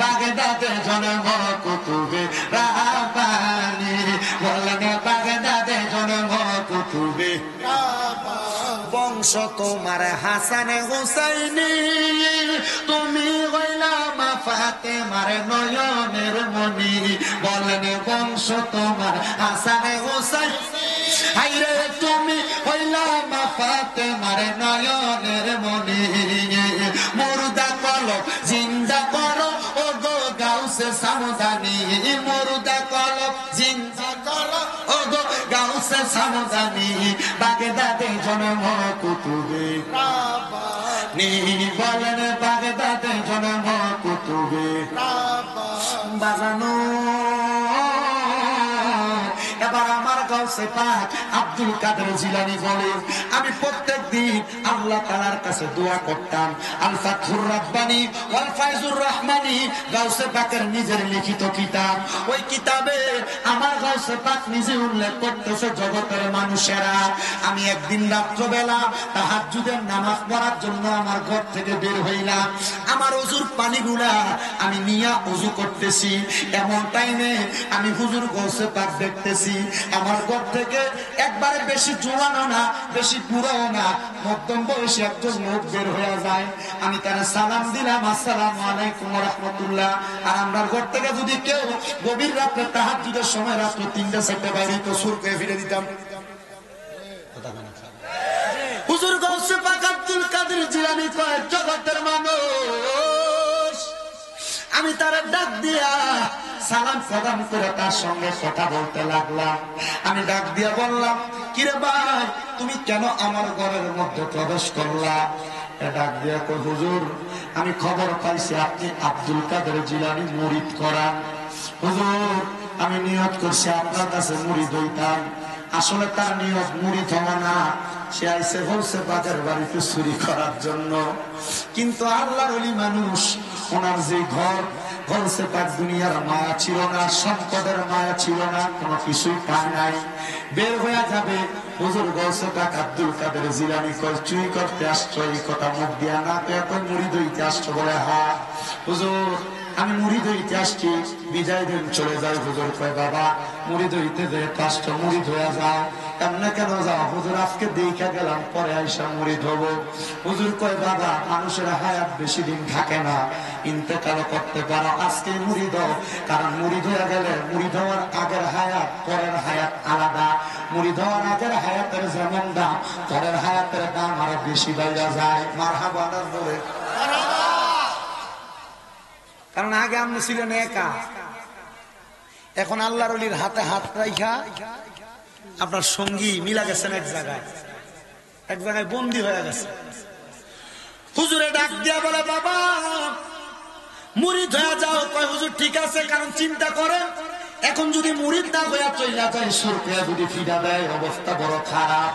বাগদাদে জন্ম কুতুবে রাব্বানি, বলেন বাগদাদে জন্ম কুতুবে রাব্বানি। বংশ তোমার হাসান হুসাইনি, তুমি হইলা মা ফাতেমার নয়নের মনি, বলেন বংশ তোমার হাসান হুসাইনি, হাইরে তুমি হইলা মা ফাতেমার নয়নের মনি। মুর্দা কলব জিন্দা করো, ও গো গাউসে সামদানি, মুর্দা কলব জিন্দা করো, ও গো গাউসে সামদানি। বাগদাদে জন্ম কুতুবে রাব্বানি, বলেন বাগদাদে জন্ম কুতুবে রাব্বানি। বাজানো এবার আমার গাউসে পাক আব্দুল কাদের জিলানী বলে, আমি প্রত্যেকদিন আল্লাহ তাআলার কাছে দোয়া করতাম। আল ফাতহুর রাব্বানী ওয়াল ফায়জুর রহমানী গাউসে পাকের নিজের লিখিত কিতাব, ওই কিতাবে আমার গাউসে পাক নিজে উল্লেখ করতেছে, জগতের মানুষেরা আমি একদিন রাত্রবেলা তাহাজ্জুদের নামাজ পড়ার জন্য আমার ঘর থেকে বের হইলাম। আমার ওযুর পানিগুলা আমি নিয়া ওযু করতেছি, এমন টাইমে আমি হুজুর গাউসে পাক দেখতেছি আমার ঘর থেকে একবারে বেশি জোয়ানও না বেশি বুড়াও না, মধ্যম বয়সী একজন লোক বের হয়ে যায়। আমি তারা সালাম দিলাম, আসসালামু আলাইকুম ওয়া রাহমাতুল্লাহ। আর আমার ঘর থেকে যদি কেউ গভীর রাতে তাহাজ্জুদের সময় রাত্র 3টা-4টা বাইরে তো সুর করে ফিরে দিতাম। হুজুর গাউসে পাক আব্দুল কাদের জিলানী কয়, জগতের মানুষ, আমি তার ডাক দিয়া সালাম প্রদান করে তার সঙ্গে কথা বলতে লাগলাম। আমি ডাক দিয়া বললাম, কিরে ভাই তুমি কেন আমার ঘরের মধ্যে প্রবেশ করলা? ডাক দিয়া কই, হুজুর আমি খবর পাইছি আপনি আব্দুল কাদের জিলানী মুরিদ করান। হুজুর আমি নিয়ত করছি আপনার কাছে মুরিদ হইতাম। আসলে তার নিয়ত মুরিদ হওয়া না, সে আইসে বলছে বাজার বাড়িতে চুরি করার জন্য। কিন্তু আল্লাহর ওলি মানুষ, ওনার যে ঘর বলছে তার দুনিয়ার মায়া ছিল না, সম্পদের মায়া ছিল না, কোনো কিছুই পায় নাই, বের হয়ে যাবে। হুজুর গাউসে পাক আব্দুল কাদের জিলানী কয়, চুরি করতে আসছো? এই কথা মুখ দিয়া না কয়, মুরিদ হইতে আসছো? বলে হ্যাঁ হুজুর আমি মুরিদ হইতে আসছি, বিদায় দিন চলে যাই। হুজুর কয়, বাবা মুরিদ হইতে যে আসছো মুরিদ হয়ে যাও, এমনি কেন যাও? হুজুর আজকে দেখা গেলাম পরে আইসা মুরিদ হব। হুজুর কয়, বাবা মানুষের হায়াত বেশি দিন থাকে না, ইন্তেকাল করতে পারো, আজকে মুরিদ হও। কারণ মুরিদ হয়ে গেলে মুরিদ হওয়ার আগের হায়াত পরের হায়াত আলাদা। মুরিদ হওয়ার আগের হায়াতের যেমন দাম, পরের হায়াতের দাম আরো বেশি বাইরা যায়। মারহাবা বলে, কারণ আগে আপনি ছিলেন একা, এখন আল্লাহর ওলির হাতে হাত রাইখা আপনার সঙ্গী মিলা গেছেন, এক জায়গায় বন্দী হয়ে গেছে। হুজুরে ডাক দিয়া বলে, বাবা মুরিদ হয়ে যাও। কয়, হুজুর ঠিক আছে, কারণ চিন্তা করেন এখন যদি মুরিদ না হইয়া চইলা যায়, সরকার যদি ফিরা দেয়, অবস্থা বড় খারাপ।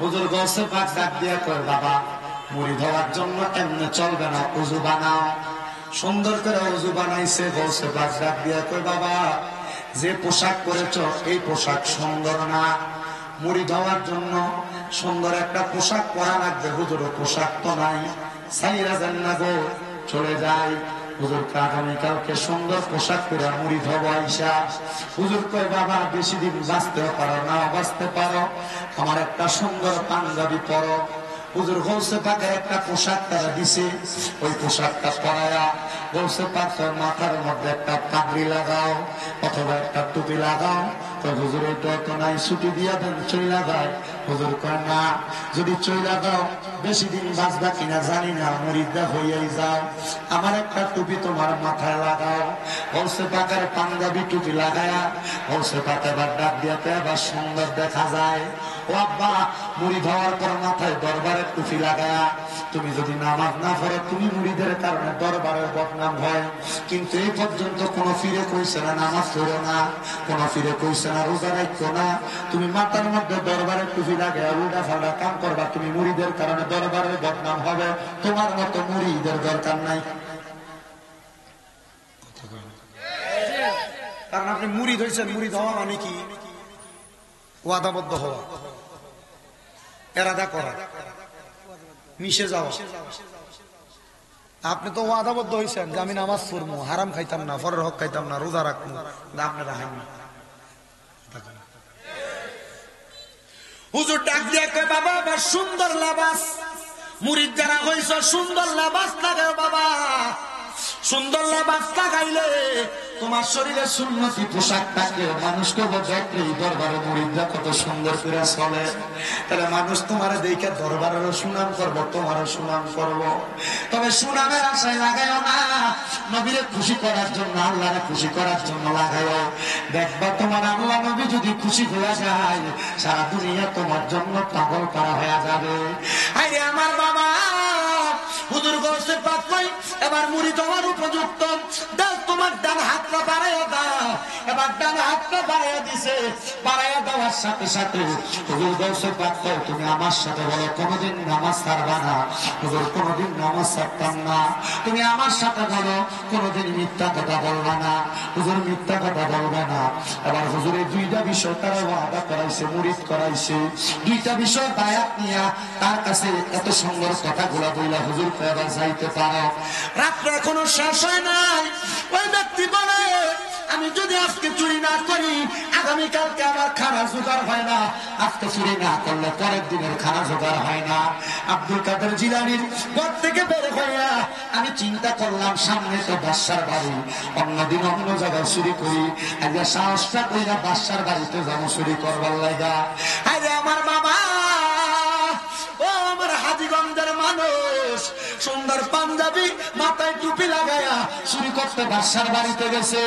হুজুর গাউসে পাক ডাক দিয়া কয়, বাবা মুরিদ হওয়ার জন্য এমনি চলবে না, ওযু বানাও। সুন্দর করে ওযু বানাইছে। গাউসে পাক ডাক দিয়া কয়, বাবা যে পোশাক পরেছ এই পোশাক সুন্দর না, মুরিদ হওয়ার জন্য সুন্দর একটা পোশাক পরা লাগবে। হুজুর পোশাক তো নাই, সাইরা যান না গো, চলে যাই। হুজুর আগামীকালকে সুন্দর পোশাক পরে মুরিদ হবো আইসা। হুজুর কয়, বাবা বেশি দিন বাঁচতে পারো না, বাঁচতে পারো, আমার একটা সুন্দর পাঞ্জাবি পরো। হুজুর গাউসে পাকের একটা পোশাক তারা দিছে, ওই পোশাকটা পরায়া গাউসে পাক মাথার মধ্যে একটা পাগড়ি লাগাও অথবা একটা টুপি লাগাও। তো হুজুর এটা তো নাই, ছুটি দিয়া দেন, চইলা যায়। হুজুর কয়, না যদি চইলা দাও বেশি দিন বাঁচবা কিনা জানি না, মুরিদা হইয়াই যাও, আমার একটা টুপি তোমার মাথায় লাগাও। গাউসে পাকের পাঞ্জাবি টুপি লাগায়া গাউসে পাক এবার ডাক দিয়াতে এবার সুন্দর দেখা যায়। ও আব্বা মুরিদ হওয়ার পর মাথায় দরবারের টুপি লাগায়া তুমি যদি নামাজ না পড়ো, তুমি মুরিদের কারণে দরবারের বদনাম হয়। কিন্তু এই পর্যন্ত কোনো ফিরে কইছে না নামাজ পড়ো না, কোনো ফিরে কইছে না রোজা রাখো না, তুমি মাথার মধ্যে দরবারের টুপি লাগায়া উল্টা ফাল্টা কাম করবা, তুমি মুরিদের কারণে দরবারের বদনাম হবে। তোমার মতো মুরিদের দরকার নাই, কারণ আপনি মুরিদ হয়েছেন। মুরিদ হওয়া মানে কি? ওয়াদাবদ্ধ হওয়া, এরাদা করা, মিশে যাওয়া। আপনি তো ওয়াদাবদ্ধ হয়েছেন যে আমি নামাজ পড়বো, হারাম খাইতাম না, ফরের হক খাইতাম না, রোজা রাখবো, আপনি রাখেন না। হুজুর ডাক দিয়ে কয়, বাবা আবার সুন্দর লাবাস, মুরিদ যারা হইছ সুন্দর লাবাস লাগাও বাবা। সুন্দর লাবাস লাগাইলে তোমার শরীরে সুন্নতি পোশাক থাকে, মানুষকে দেখলেই দরবারে মুরিদরা কত সুন্দর করে চলে, তাহলে মানুষ তোমার দেখে দরবারেরও সুনাম করবো, তোমারও সুনাম করবো। তবে সুনামের আশায় লাগাইও না, নবীরে খুশি করার জন্য, আল্লাহরে খুশি করার জন্য লাগাইও। দেখবা তোমার আল্লাহ নবী যদি খুশি হয়ে যায়, সারা দুনিয়া তোমার জন্য পাগল করা হয়ে যাবে। আরে আমার বাবা হুজুর হুজুর গৌসে পাক কই এবার মুড়ি তোমার উপযুক্ত, দাও তোমার ডান হাতটা বাড়াইয়া দাও। এবার ডান হাতটা বাড়াইয়া দিছে, বাড়াইয়া দেওয়ার সাথে সাথে হুজুর গৌসে পাক কই তুমি আমার সাথে বলো কোনোদিন নামাজ ছাড়বা না। হুজুর কোনোদিন নামাজ ছাড়তাম না। তুমি আমার সাথে বলো কোনোদিন মিথ্যা কথা বলবা না। হুজুর মিথ্যা কথা বলবে না। এবার হুজুরের দুইটা বিষয় তারা ওয়াদা করাইছে, মুরিদ করাইছে। দুইটা বিষয় বায়াত নিয়া তার কাছে এত সুন্দর কথাগুলা বইলা হুজুর এবার যাইতে পারো। রাত্রে এখনো শেষ হয় নাই। ওই ব্যক্তি বলে আমি যদি আজকে চুরি না করি আগামীকালকে আমার খানা জোগাড় হয় না, আজকে চুরি না করলে পরের দিনের খানা জোগাড় হয় না। আব্দুল কাদের জিলানীর ঘর থেকে বের হইয়া আমি চিন্তা করলাম সামনে তো বাদশার বাড়ি, অন্যদিন অন্য জায়গায় চুরি করি, আজকে সাহসটা কইরা বাদশার বাড়িতে যাবো চুরি করবার লাগা। আরে আমার বাবা, ও আমার হাজীগঞ্জের মানুষ, সুন্দর পাঞ্জাবি মাথায় টুপি লাগায়া চুরি করতে বাদশার বাড়িতে গেছে।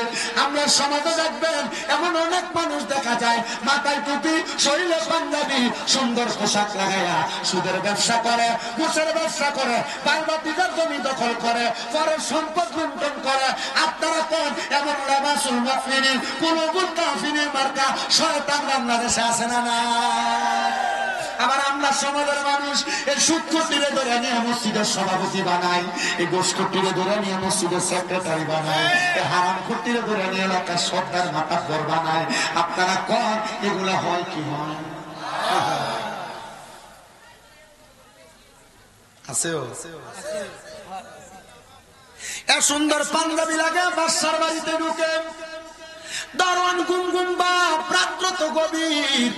আমরা সমাজে দেখবেন এমন অনেক মানুষ দেখা যায় মাথায় টুপি, শরীরে পাঞ্জাবি, সুন্দর পোশাক লাগায়া সুদের ব্যবসা করে, ঘুষের ব্যবসা করে, বালবাতিদার জমি দখল করে, পরের সম্পদ লুণ্ঠন করে। আপনারা কোন এমন লাবাসুল মুফমিনিন কুলুবুল কাফিরিন মার্কা শয়তান বাংলাদেশে আছে না না? আবার আমরা সমাজের মানুষ এই সুদকুটিরে ধরে নিয়ে মসজিদের সভাপতি বানাই, এই গোষ্ঠীরে ধরে নিয়ে মসজিদের সেক্রেটারি বানাই, এই হারাম কুটিরে ধরে নিয়ে এলাকার সর্দার মাতাব্বর বানায়। আপনারা কোন এগুলা হয় কি হয়? আছেও এ সুন্দর পাঞ্জাবি লাগে বাদশার বাড়িতে ঢুকে, দারোয়ান গুমগুম বা রাত্র তো গভীর।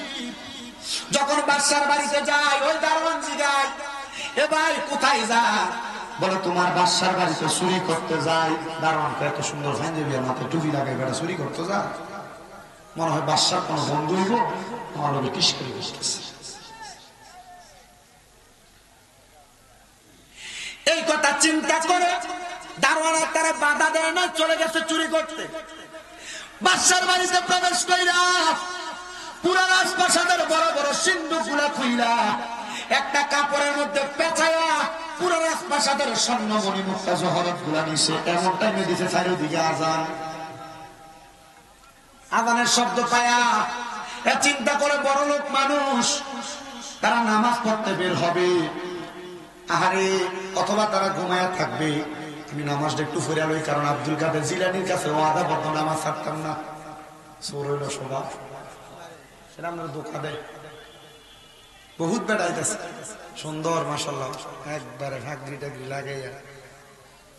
যখন বাদশার বাড়িতে যায় ওই দারোয়ান জিগায়, এ ভাই কোথায় যা? বলে তোমার বাদশার বাড়িতে চুরি করতে যাই। দারোয়ানকে এত সুন্দর পাঞ্জাবি আর মাথায় টুপি লাগাই বেড়া চুরি করতে যা, মনে হয় বাদশার কোনো বন্ধু হইব, আমার লোকে কিস করে বসতেছে। এই কথা চিন্তা করে দারোয়ান তারা বাধা দেয় না, চলে গেছে চুরি করতে। বাদশার বাড়িতে প্রবেশ কইরা পুরা রাজপ্রাসাদের বড় বড় সিন্ধু গুলা খুইলা একটা কাপড়ের মধ্যে পেঁচাইয়া পুরা রাজপ্রাসাদের স্বর্ণমণি মুক্তা জহরত গুলা নিছে। এমন টাইমে দিছে চারিদিকে আজান, আজানের শব্দ পায়া চিন্তা করে বড় লোক মানুষ তারা নামাজ পড়তে বের হবে। আহারে, অথবা তারা ঘুমায়া থাকবে। আমি নামাজটা একটু ফিরে লই, কারণ আব্দুল কাদের জিলানীর কাছে ওয়াদা বদ্ধ নামাজ ছাড়তাম না। চোর হইল স্বভাব, সেটা আমরা ধোকা দেয়। বহুত বেড়াইতেছে সুন্দর মাশাআল্লাহ, একবারে ভাগরি টাগরি লাগাইয়া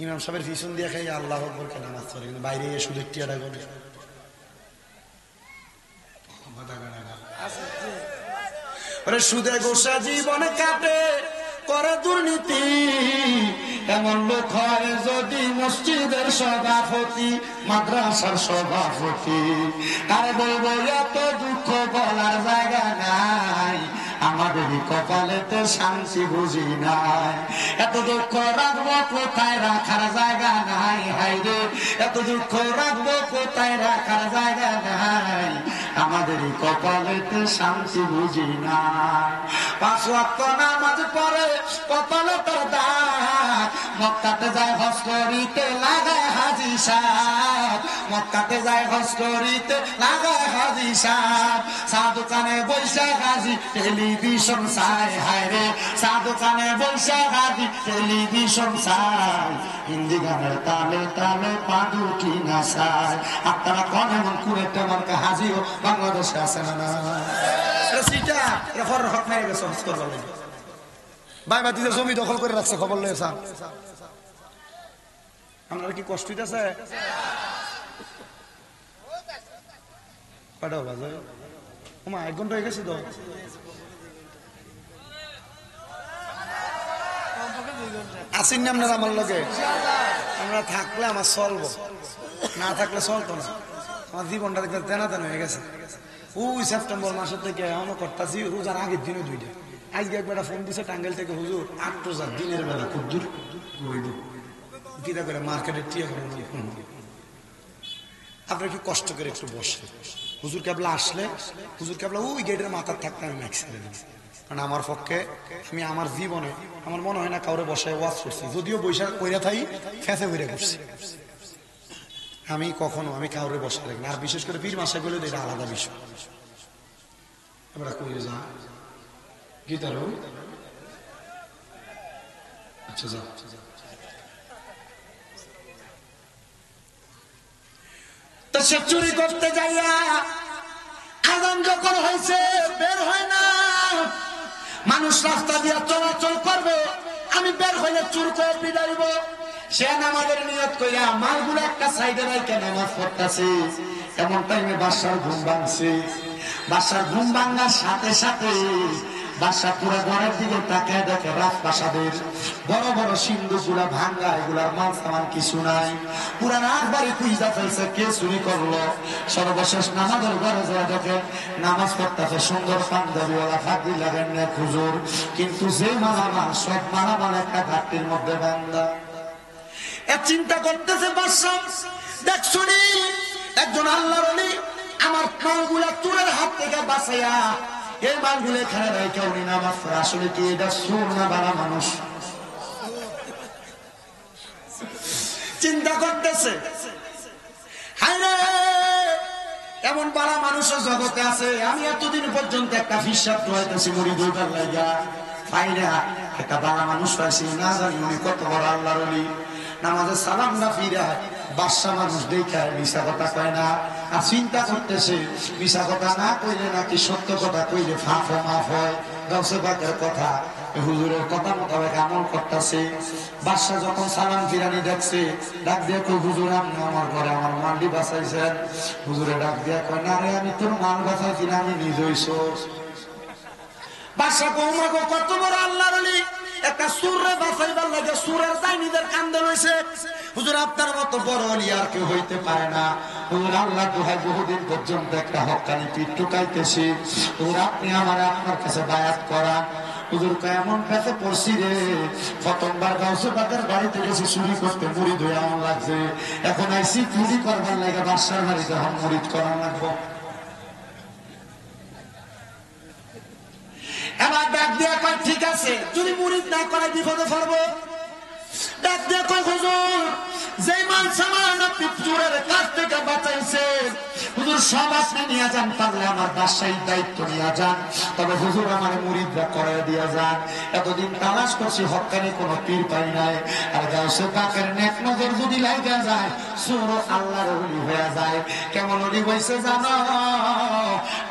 ইমাম সাহেবের পিছন দিয়ে খাই আল্লাহ আকবার কে নামাজ পড়ে, কিন্তু বাইরে এসে শুধু টিয়াটা করে সুদে গোসা জীবনে কাটে করে দুর্নীতি। এমন লোক হয় যদি মসজিদের সভাপতি, মাদ্রাসার সভাপতি। আর বলবো এত দুঃখ বলার জায়গা নাই, আমাদের কপালেতে শান্তি বুঝি নাই। এত দুঃখ রাখবো কোথায়, রাখার জায়গা নাই। হাইরে, এত দুঃখ রাখবো কোথায়, রাখার জায়গা নাই, আমাদের কপালেতে শান্তি বুঝি নাই। 5 ওয়াক্ত নামাজ পড়ে কপালে তোর দাগ, মক্কাতে যায় হজ করিতে লাগায় হাজি সাহেব, মক্কাতে যায় হজ করিতে লাগায় হাজি সাহেব। চা দোকানে বৈশা হাজি টেলিভিশন চাই, হায়রে চা দোকানে বৈশা হাজি টেলিভিশন চাই, হিন্দি গানের তালে তালে পাদু কি না চাই। আপনারা কোন এমন কুড়ে তেমন হাজিও বাংলাদেশে আছে না? বাইবাতিতে জমি দখল করে রাখছে, খবর লয়ে স্যার আপনার কি কষ্ট হইতেছে? ওমা 1 ঘন্টা হয়ে গেছে তো। আসেন না আপনারা আমার লগে? আমরা থাকলে আমার চলবো, না থাকলে চলতো না। আমার জীবনটা দেখতে তেনা তেনা হয়ে গেছে। ওই সেপ্টেম্বর মাসের থেকে এমনও করতেছি, রোজার আগের দিনে 2টা। আজকে একবার ফোন দিছে টাঙ্গাইল থেকে, হুজুর 8 রোজার দিনের বেলা খুব দূর কিনা করে মার্কেটের টিয়া করে। আপনার কি কষ্ট করে একটু বসে, হুজুর কেবলা আসলে হুজুর কেবলা ওই গেটের মাথার থাকতে আমি মাইক ছেড়ে দিই, কারণ আমার পক্ষে আমি আমার জীবনে আমার মনে হয় না কাউরে বসায় ওয়াজ করছি, যদিও বৈশাখ কইরা থাই ফেঁসে বইরা করছি, আমি কখনো আমি কাউরে বসা রাখি না, আর বিশেষ করে পীর মাসে গেলে এটা আলাদা বিষয়। আমরা কইলে যা গীতারও আচ্ছা যা তো সে চুরি করতে যাইয়া আজান যখন হয়েছে বের হয় না, মানুষ রাস্তা দিয়ে চলাচল করবে, আমি বের হইলে চুর করে বিদাইব, সে নামাজের নিয়ত কইরা মালগুলো একটা সাইডে রাইখে নামাজ পড়তেছে। এমন টাইমে বাদশার ঘুম ভাঙছে। বাদশার ঘুম ভাঙার সাথে সাথে বাদশা পুরো ঘরের দিকে তাকায় দেখে রাজপ্রাসাদের বড় বড় সিন্ধু গুলা ভাঙ্গা, এগুলার মাল সামান কিছু নাই। পুরা রাত বাড়ি খুঁজা ফেলছে কে চুরি করলো। সর্বশেষ নামাজের ঘরে যায় দেখে নামাজ পড়তেছে সুন্দর পাঞ্জাবিওয়ালা ফাঁকি লাগেন না হুজুর, কিন্তু যে মালামাল সব মালামাল একটা ঘাটতির মধ্যে বান্দা। চিন্তা করতেছে বাদশা, দেখ শুনি একজন আল্লাহর ওলি আমার মালগুলা চোরের হাত থেকে বাঁচাইয়া এই মালগুলো এখানে রেখে উনি নামাজ পড়ে, আসলে কি এটা চোর না বালা মানুষ? চিন্তা করতেছে হায়রে এমন বালা মানুষের জগতে আছে। আমি এতদিন পর্যন্ত একটা হিসাব হইতেছি মুড়ি দুইবার লাগা পাইরা একটা বালা মানুষ পাইছি, না জানি উনি কত বড় আল্লাহর ওলি। নামাজের সালাম না ফিরা বাদশা মানুষ দেখায় মিশা কথা কয় না, আর চিন্তা করতেছে মিশা কথা না কইলে নাকি সত্য কথা কইলে ফাঁফ মাফ হয়। গাউসে পাকের কথা হুজুরের কথা মোতাবেক আমল করতেছে। বাদশা যখন সালাম ফিরানি দেখছে ডাক দিয়ে কই হুজুর আপনি আমার ঘরে আমার মান্ডি বাঁচাইছেন। হুজুরে ডাক দিয়া কয় না রে আমি তোর মাল বাঁচাইছি না, আমি নিজেই সোর্স। বাদশা কৌমা গো কত বড় আল্লাহর ওলি, একটা সুরে বাঁচাইবার লাগে সুরের চাইনিদের কান্দে লইছে। হুজুর আপনার মতো বড় ওলি আর কেউ হইতে পারে না। হুজুর আল্লাহ দোহাই বহুদিন পর্যন্ত একটা হক্কানি পিঠ টুকাইতেছি, হুজুর আপনি আমার আপনার কাছে বায়াত করান। হুজুর এমন কাছে পড়ছি রে, প্রথমবার গাউসে পাকের বাড়িতে গেছি চুরি করতে, মুড়ি ধুয়ে এমন লাগছে, এখন আইসি চুরি করবার লাগে বাদশার বাড়িতে এখন মুড়িদ করা লাগবো। এবার ডাক দিয়া কয় ঠিক আছে, যদি মুরিদ না করায় বিপদে পড়বো। ডাক দিয়া কয় হুজুর যেই মাল সামান আপনি চোরের কাছ থেকে বাঁচাইছেন হুজুর সব আপনি নিয়ে যান, পারলে আমার বাদশাহীর দায়িত্ব নিয়ে যান, তবে হুজুর আমার মুরিদরা করে দিয়ে যান। এতদিন তালাশ করছি হক্কানি কোনো পীর পাই নাই, আর গাউসে পাকের নেক নজর যদি লাগা যায় চোর আল্লাহর ওলি হয়ে যায়। কেমন ওলি হইছে জানো?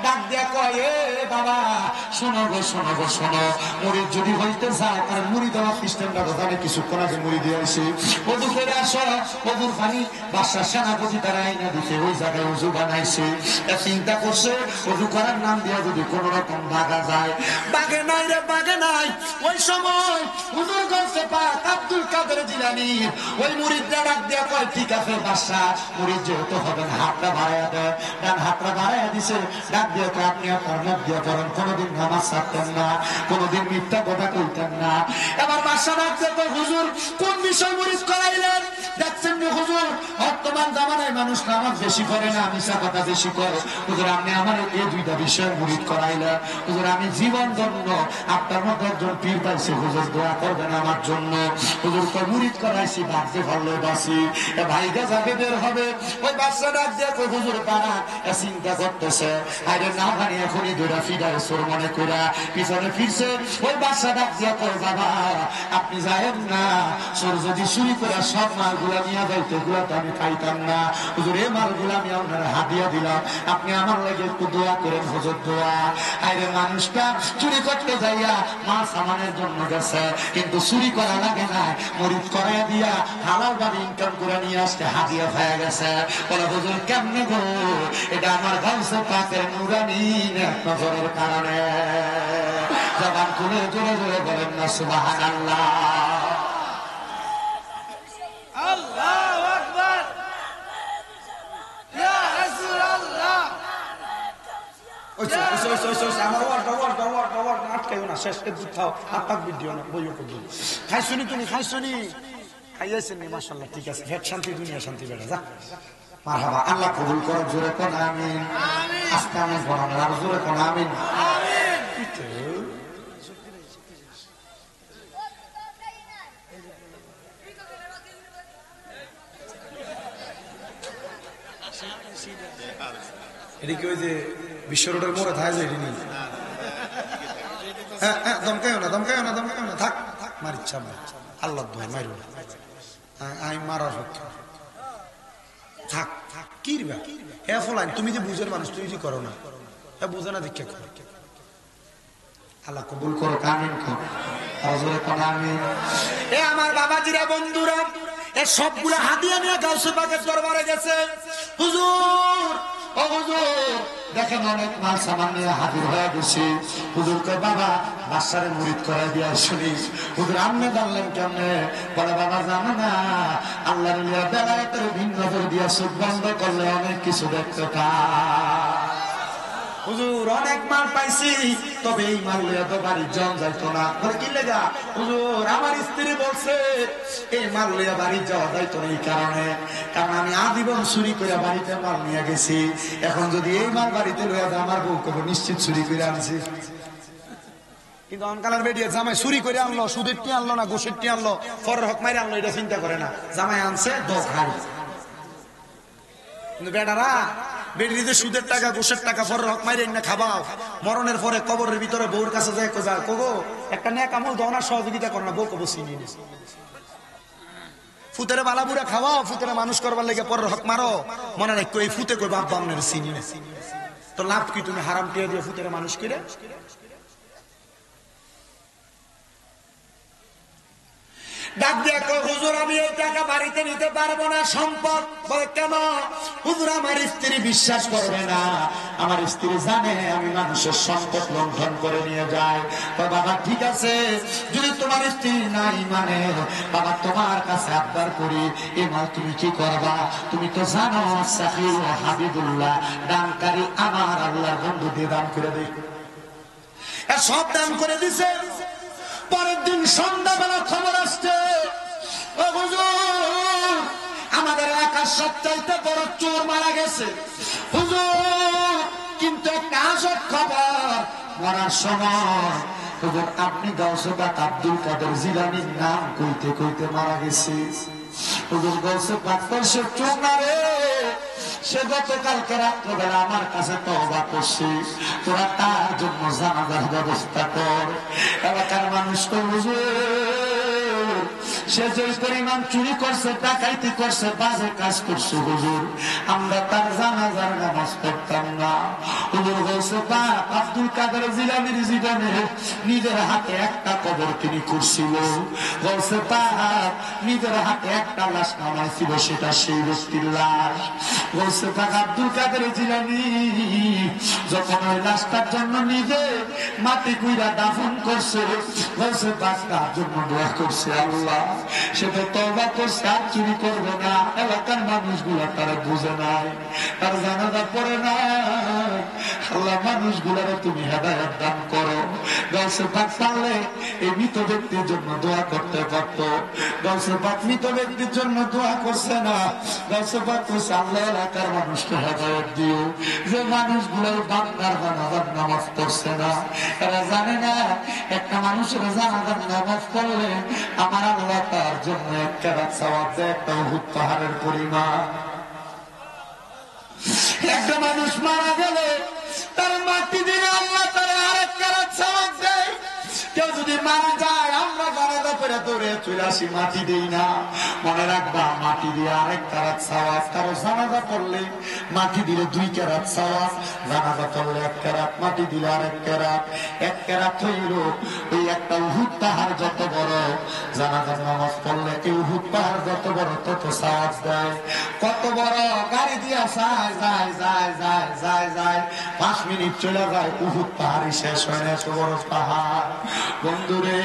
ডাক দিয়া কয় এ বাবা শোনো গো শোনো গো শোনো, মুরিদ যদি হইতে চায় তার মুড়ি দেওয়া সিস্টেমটা ওখানে কিছুক্ষণ আগে মুড়ি দিয়ে আসি, ওদু করে আসো ওদুর পানি বাদশার সেনাপতি তারা আইনা দিতে ওই জায়গায় উজু বানাইছে। চিন্তা করছে ওজু করার নাম দিয়া যদি কোন রকম বাগা যায়, বাগে নাই রে বাগে নাই। ওই সময় হুজুর গলছে পাক আব্দুল কাদের জিলানী ওই মুরিদরা ডাক দিয়া কয় ঠিক আছে বাদশা, মুরিদ যেহেতু হবেন হাতটা বাড়াইয়া দেয়, ডান হাতটা বাড়াইয়া দিছে। ডাক দিয়া কয় আপনি আপনার মুখ দিয়ে করেন, কোনোদিন নামাজ ছাড়তেন না, কোনোদিন মিথ্যা কথা কইতেন না। এবার বাদশা ডাক দিয়া কয় হুজুর কোন বিষয় মুরিদ করাইলেন? দেখছেন না হুজুর বর্তমান জামানায় মানুষ নামাজ বেশি করে না, মিথ্যা কথা বেশি করে। হুজুর আপনি আমার এই দুইটা বিষয় মুরিদ করাইলেন। হুজুর আমি জীবন জন্য আপনার মতো একজন পীর পাইছি, হুজুর দোয়া করবেন আমার জন্য। হুজুর কয় মুরিদ করাইছি বাঁচতে পারলে বাঁচি, ভাইগা যাবে বের হবে। ওই বাচ্চা ডাক দিয়ে কই হুজুর পারা চিন্তা করতেছে আরে না ভানি এখনই দুরা ফিরায় সোর মনে কইরা পিছনে ফিরছে। ওই বাচ্চা ডাক দিয়া কই বাবা আপনি যায়েন না, সোর যদি চুরি করে সব মালগুলা নিয়ে যাইতে এগুলা তো আমি খাইতাম না। হুজুর এই মালগুলা আমি আপনার হাদিয়া দিলাম, আপনি আমার লাগে একটু দোয়া করেন হুজুর দোয়া। আরে মানুষটা চুরি করতে যাইয়া মাল সামানের জন্য গেছে, কিন্তু চুরি করা লাগে না, মুরিদ করাইয়া দিয়া হালাল ভাবে ইনকাম করে নিয়ে আসতে হাদিয়া হয়ে গেছে। বলে হুজুর কেমনে গো? এটা আমার গাউসে পাকের নুরানি নেক নজরের কারণে। জবান খুলে জোরে জোরে বলেন না সুবহানাল্লাহ। আল্লাহু আকবার, ইয়া রাসূলুল্লাহ। আমার ওয়ার্ড আটকাইও না, শেষ দুধ খাও আর পাক ভিডিও না বইও করবো। খাইছনি তুমি খাইছনি? খাইয়াছেন নি? মাশাআল্লাহ ঠিক আছে, হেড শান্তি দুনিয়া শান্তি বেড়া যা। মারহাবা, আল্লাহ কবুল করো, জোরে কোন আমিন। আজকে আমি বলেন আর জোরে কোন আমিন। এটা কি ওই যে বিশ্ব রোডের মোড়ে থাকে যে এটি নেই? দমকাইও না, দমকাইও না, দমকাইও না, থাক থাক, মার ইচ্ছা আমার, আল্লাহ দোহাই মারো না, আমি মারার পক্ষে থাক থাক। কি রে হ্যাঁ ফলাইন, তুমি যে বুঝের মানুষ, তুমি যে করো না, হ্যাঁ বুঝে না দীক্ষা করো। আল্লাহ কবুল করো, আমিন করো, আর জোরে কোন আমিন। এ আমার বাবাজিরা, বন্ধুরা, এ সবগুলা হাদিয়া নিয়ে গাউসে পাকের দরবারে গেছে। হুজুর, ও হুজুর, দেখেন অনেক মাল সামান নিয়ে হাজির হয়ে গেছি। হুজুর কয় বাবা বাচ্চারে মুরিদ করে দিয়া শুনি। হুজুর আমনে জানলেন কেমনে? বলে বাবা জানো না, আল্লাহর বেলায়েতের ভিন্ন করে দিয়া চোখ বন্ধ করলে অনেক কিছু দেখতে পায়। হুজুর অনেক মাল পাইছি, তবে এই মাল লইয়া তো বাড়ির জন যাইতো না। বলে কি লেগা? হুজুর আমার স্ত্রী বলছে এই মাল লইয়া বাড়ি যাওয়া যাইতো না, এই কারণে, কারণ আমি আজীবন চুরি করে বাড়িতে মাল নিয়ে গেছি। এখন যদি এই মাল বাড়িতে লইয়া যায়, আমার বউ কবে নিশ্চিত চুরি করে আনছি। কিন্তু অনকালের বেরিয়ে জামাই চুরি করে আনলো, সুদের টি আনলো না, ঘুষের টি আনলো, ফরের হক মাইরে আনলো, এটা চিন্তা করে না। জামাই আনছে দশ হাড়ি। কিন্তু বেটারা বেরিয়ে সুদের টাকা, ঘুষের টাকা, ফরের হক মাইরে না খাবাও, মরণের পরে কবরের ভিতরে বউর কাছে যায় কোজা কগো একটা নেক আমল দহনার সহযোগিতা করে না, বউ কবো চিনি নি। ফুতেরে বালাবুরা খাওয়াও, ফুতেরে মানুষ করবার লেগে পরের হক মারো, মনে রাখো এই ফুতে কই বাপ বামনের চিনি না। তো লাভ কি? তুমি হারাম টিয়া দিয়ে ফুতেরে মানুষ করে। ডাক দিয়ে হুজুর আমি এই টাকা বাড়িতে নিতে পারবো না, সম্পদ। বলে কেন? হুজুর আমার স্ত্রী বিশ্বাস করবে না, আমার স্ত্রী জানে আমি মানুষের সম্পদ লুণ্ঠন করে নিয়ে যাই। বাবা ঠিক আছে, যদি তোমার স্ত্রী নাই মানে বাবা তোমার কাছে আবদার করি, এবার তুমি কি করবা? তুমি তো জানো সাফি ও হাবিবুল্লাহ দানকারী আমার আল্লাহর বন্ধু দিয়ে দান করে দিই, সব দান করে দিছে। পরের দিন সন্ধ্যাবেলা খবর আসছে, ও হুজুর আমাদের এলাকার সবচাইতে বড় চোর মারা গেছে। হুজুর কিন্তু একটা আজব খবর, মরার সময় হুজুর আপনি গাউসে পাক আব্দুল কাদের জিলানীর নাম কইতে কইতে মারা গেছে। হুজুর গাউসে পাক সে চোর না রে, সে গতকালকে রাত্রবেলা আমার কাছে তওবা করছে, তোরা তার জন্য জানাজার ব্যবস্থা কর। এলাকার মানুষ তো হুজুর সে যে পরিমাণ চুরি করছে, ডাকাইতি করছে, বাজে কাজ করছে, হুজুর আমরা তার জানাজার নামাজ পড়তাম না। হুজুর বলছে বাপ আব্দুল কাদের জিলানীর জীবনে নিজের হাতে একটা কবর তিনি করছিল। বলছে বাপ নিজের হাতে একটা লাশ নামাইছিল, সেটা সেই ব্যক্তির লাশ। বলছে বাপ আব্দুল কাদের জিলানী যখন ওই লাশটার জন্য নিজে মাটি কুইরা দাফন করছে, বলছে বাপ তার জন্য দোয়া করছে আল্লাহ সে তো তওবা করছে, আর চুরি করবে না। এলাকার মানুষগুলা তারা বুঝে নাই, তার জানাজা পড়ে না। আল্লাহ মানুষগুলারে তুমি হেদায়েত দান করো। গাউসে পাক পারলে এই মৃত ব্যক্তির জন্য দোয়া করতে পারত। গাউসে পাক মৃত ব্যক্তির জন্য দোয়া করছে না, গাউসে পাক করছে আল্লাহ এলাকার মানুষকে হেদায়েত দিও। যে মানুষগুলোর বান্দার জানাজার নামাজ পড়ছে না, এরা জানে না একটা মানুষের জানাজার নামাজ পড়লে আমার আল্লাহ তার জন্য এক কেরাত সওয়াব দেয়, একটা উহুদ পাহাড়ের পরিমাণ। একটা মানুষ মারা গেলে তার মাটি দিলে আল্লাহ তারা আরেক কেরাত সওয়াব দেয়। কেউ যদি মারা যায় আমরা জানাজা পড়ে দৌড়ে চলে আসি, মাটি দেই না। মনে রাখবা মাটি দিয়ে আরেক কেরাত সওয়াব। কারো জানাজা পড়লে মাটি দিলে 2 কেরাত সওয়াব, জানাজা পড়লে 1 কেরাত, মাটি দিলে আরেক কেরাত। 1 কেরাত হইল ওই একটা উহুদ পাহাড় যত বড়, জানাজার নামাজ পড়লে এই উহুদ পাহাড় যত বড় তত সওয়াব দেয়। কত বড় গাড়ি দিয়া যায় যায় যায় যায় যায় যায় 5 মিনিট চলে যায়, উহুদ পাহাড়ই শেষ হয় না, এত বড় পাহাড়। বন্ধুরে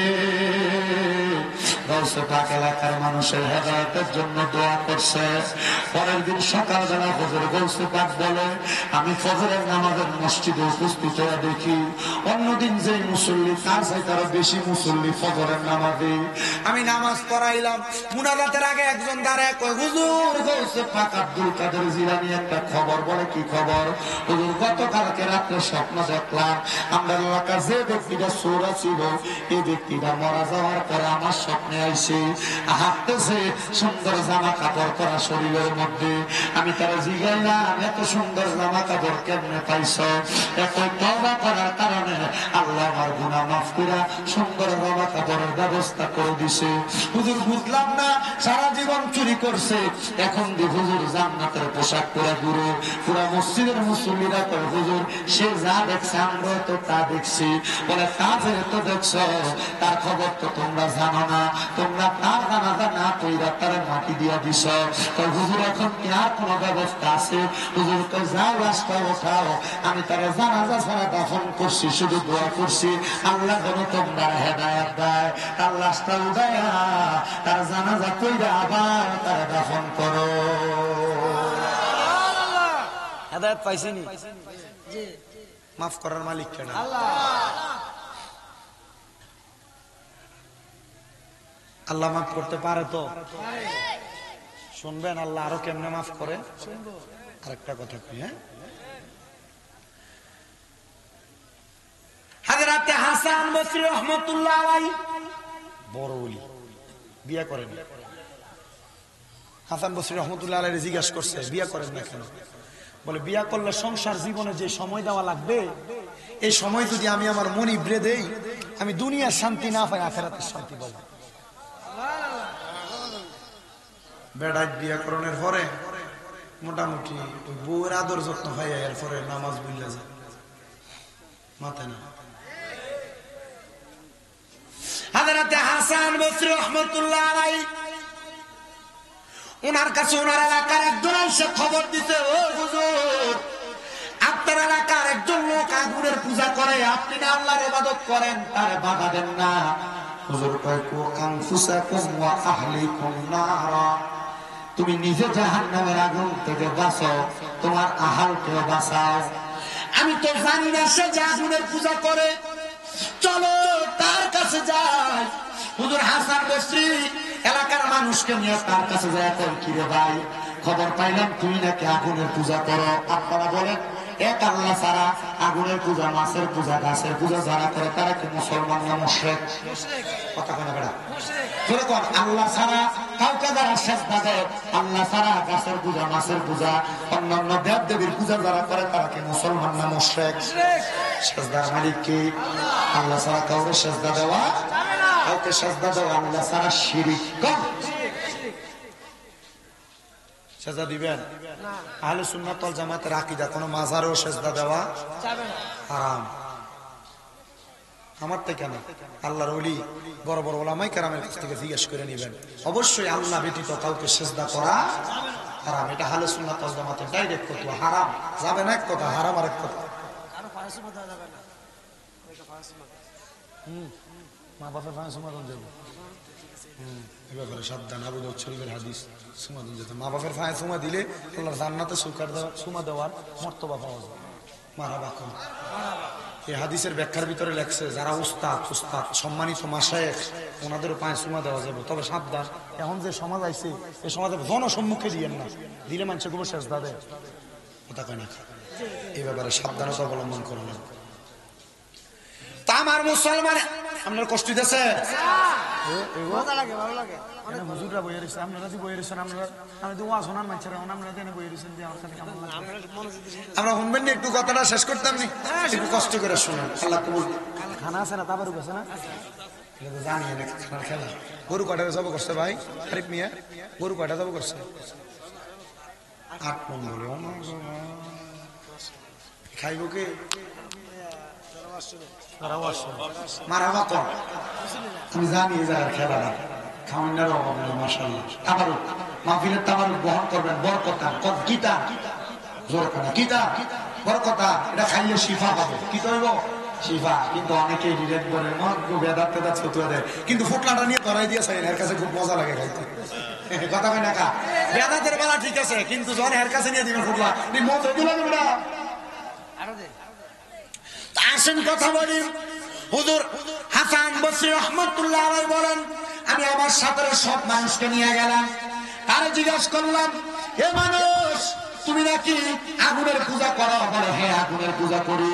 গাউসে পাক এলাকার মানুষের হেদায়েতের জন্য দোয়া করছে। পরের দিন সকালবেলা হুজুর গাউসে পাক বলে, আমি ফজরের নামাজের মসজিদে উপস্থিত হয়ে দেখি অন্যদিন যে মুসল্লি তার চাইতে আরো বেশি মুসল্লি ফজরের নামাজে। আমি নামাজ পড়াইলাম, মুনাজাতের আগে একজন দাঁড়ায় কয়, হুজুর গাউসে পাক আব্দুল কাদের জিলানী একটা খবর। বলে কি খবর? হুজুর গতকালকে রাত্রে স্বপ্ন দেখলাম আমরা এলাকার যে ব্যক্তিটা চোরা ছিল এই ব্যক্তিটা মারা যাওয়ার পরে আমার স্বপ্নে আইছে হাঁটতেছে সুন্দর জামা কাপড় করা শরীরের মধ্যে। আমি তারা জিগাইলাম এত সুন্দর জামা কাপড় কেমনে পাইছ? এত তওবা করার কারণে আল্লাহ আমার গুনাহ মাফ করে সুন্দর জামা কাপড়ের ব্যবস্থা করে দিছে। হুজুর বুঝলাম না, সারা জীবন চুরি করছে, এখন দি হুজুর জান্নাতের পোশাক পরে ঘুরে। পুরা মসজিদের মুসল্লিরা কয়, হুজুর সে যা দেখছে আমরা তো তা দেখছি। বলে তা যেহেতু দেখছ তার খবর তো তোমরা জানো না, তোমরা তার জানাজা না কইরা তার মাটি দিয়া দিছ। হুজুর এখন কি আর কোন ব্যবস্থা আছে? হুজুর তো যাও লাশটা ওঠাও, আমি তার জানাজা ছাড়া দাফন করছি, শুধু দোয়া করছি আল্লাহ যেন তোমরা হেদায়েত দেয়, তার লাশটা উঠাইয়া তার জানাজা কইরা আবার তার দাফন করো। হেদায়েত পাইছেনি? মাফ করার মালিক কেনা আল্লাহ মাফ করতে পারে তো? শুনবেন আল্লাহ আরো কেমনে মাফ করে? আরেকটা কথা কই, হ্যাঁ, হযরতে হাসান বসরি রাহমাতুল্লাহ আলাইহি বড় ওলি, বিয়ে করেন। হাসান বসরি রহমতুল্লাহ আলাইহি জিজ্ঞাসা করছে বিয়ে করেন না কেন? বলে বিয়া করলে সংসার জীবনে যে সময় দেওয়া লাগবে এই সময় যদি আমি আমার মনি ব্রে দেই, আমি দুনিয়ার শান্তি না পাই আখিরাতের শান্তি পাবো। বেড়াই বিয়া করণের পরে মোটামুটি ওই বউয়ের আদর যত্ন হয়, এরপরে নামাজ বুঝলে যায় মাথায় না। হযরতে হাসান বসরি রাহমাতুল্লাহ আলাইহি ওনার কাছে ওনার এলাকার একজন এসে খবর দিতে, ও হুজুর আপনার এলাকার একজন লোক আগুনের পূজা করে, আপনি না আল্লাহর ইবাদত করেন, তারে বাধা দেন না। হুজুর কয়, কু আনফুসাকুম ওয়া আহলিকুম নারা, তুমি নিজে জাহান্নামের আগুন থেকে বাঁচো, তোমার আহালকেও বাঁচাও। আমি তো জানি না সে যে আগুনের পূজা করে, চলো তার কাছে যাই। হুজুর হাসান বসরি এলাকার মানুষকে নিয়ে তার কাছে যায়, কই কি রে ভাই, খবর পাইলাম তুমি নাকি আগুনের পূজা করো। আপনারা বলেন এক আল্লাহ ছাড়া আগুনের পূজা, মাছের পূজা, গাছের পূজা যারা করে তারা কি মুসলমান না মুশরিক? কথা কয় না বেটা, জোরে কর। আল্লাহ ছাড়া কাউকে যারা সেজদা দেয়, আল্লাহ ছাড়া গাছের পূজা, মাছের পূজা, অন্যান্য দেব দেবীর পূজা যারা করে তারা কি মুসলমান না মুশরিক? সেজদার মালিক কি? আল্লাহ ছাড়া কাউকে সেজদা দেওয়া, কাউকে সেজদা দেওয়া আল্লাহ ছাড়া শিরিক। সেজদা দিবেন? আহলে সুন্নাত ওয়াল জামাতের আকীদা কোন মাজারেও সেজদা দেওয়া হারাম। আমার থেকে না, আল্লাহর ওলি বড় বড় ওলামায়ে কেরামের কাছ থেকে জিজ্ঞেস করে নেবেন। অবশ্যই আল্লাহ ব্যতীত কাউকে সেজদা করা হারাম। এটা আহলে সুন্নাত ওয়াল জামাতের ডাইরেক্ট কথা। হারাম যাবে না এক কথা, হারাম আরেক কথা। মা বাপের ভাঙা সুমাদন যাবো, এ ব্যাপারে সাবধান। আবু দাউদ শরীফের হাদিস, সুমাদন যেতে মা বাপের ফাঁয়ে সুমা দিলে আল্লাহর জান্নাতে সুমা দেওয়ার মর্তবা পাওয়া যায়। মারহাবা কোন এই হাদিসের ব্যাখ্যার ভিতরে লেখছে যারা উস্তাদ সম্মানিত মাশায়েখ ওনাদের পায়ে সুমা দেওয়া যাবে। তবে সাবধান, এখন যে সমাজ আইছে এই সমাজে জনসম্মুখে দিয়েন না, দিলে মানুষগুলো সেজদা দেয়। কথা কয় না, এই ব্যাপারে সাবধানতা অবলম্বন করুন। তা আমার মুসলমান আপনার কষ্ট দিতেছে, হুজুররা বইয়ে রয়েছে, আপনারা যে বইয়ে রয়েছেন, আমরা ওয়াজ শোনার মানুষেরা আপনারা জেনে বইয়ে রয়েছেন যে আমরা শুনবেন একটু কথাটা শেষ করতাম নি, একটু কষ্ট করে শুনুন। আল্লাহ কবুল। খানা আছে না, তারপরে গেছে না, জানি না খানার খেলা। গরু কাটা জব করছে ভাই আরিফ মিয়া, গরু কাটা জব করছে 8 মন বলে। খাইব কি মারহাবা কর, আমি জানি এই জায়গার খেলাটা খাওয়ানোর অভাব নেই। মাশাআল্লাহ তাবারুক, মাহফিলের তাবারুক বহন করবেন। বরকতা গীতা, জোর কথা গীতা বরকতা, এটা খাইলে শিফা হবে। কি করব? শিফা, কিন্তু অনেকেই ডিরেক্ট বলে বেদাত তেদাত ফতুয়া দেয়, কিন্তু ফুটলাটা নিয়ে ধরাই দিয়েছে, এর কাছে খুব মজা লাগে খাইতে। কথা কয় না কা, বেদাতের বেলা ঠিক আছে, কিন্তু যখন এর কাছে নিয়ে দিবে ফুটলা মজা দিলাম না। আসেন কথা বলি, হুজুর হাসান বসরি রহমাতুল্লাহ আলাইহি বলেন, আমি আমার সাথে সব মানুষকে নিয়ে গেলাম, তারা জিজ্ঞাসা করলাম, হে মানুষ, তুমি নাকি আগুনের পূজা করো? বলে হ্যাঁ, আগুনের পূজা করি।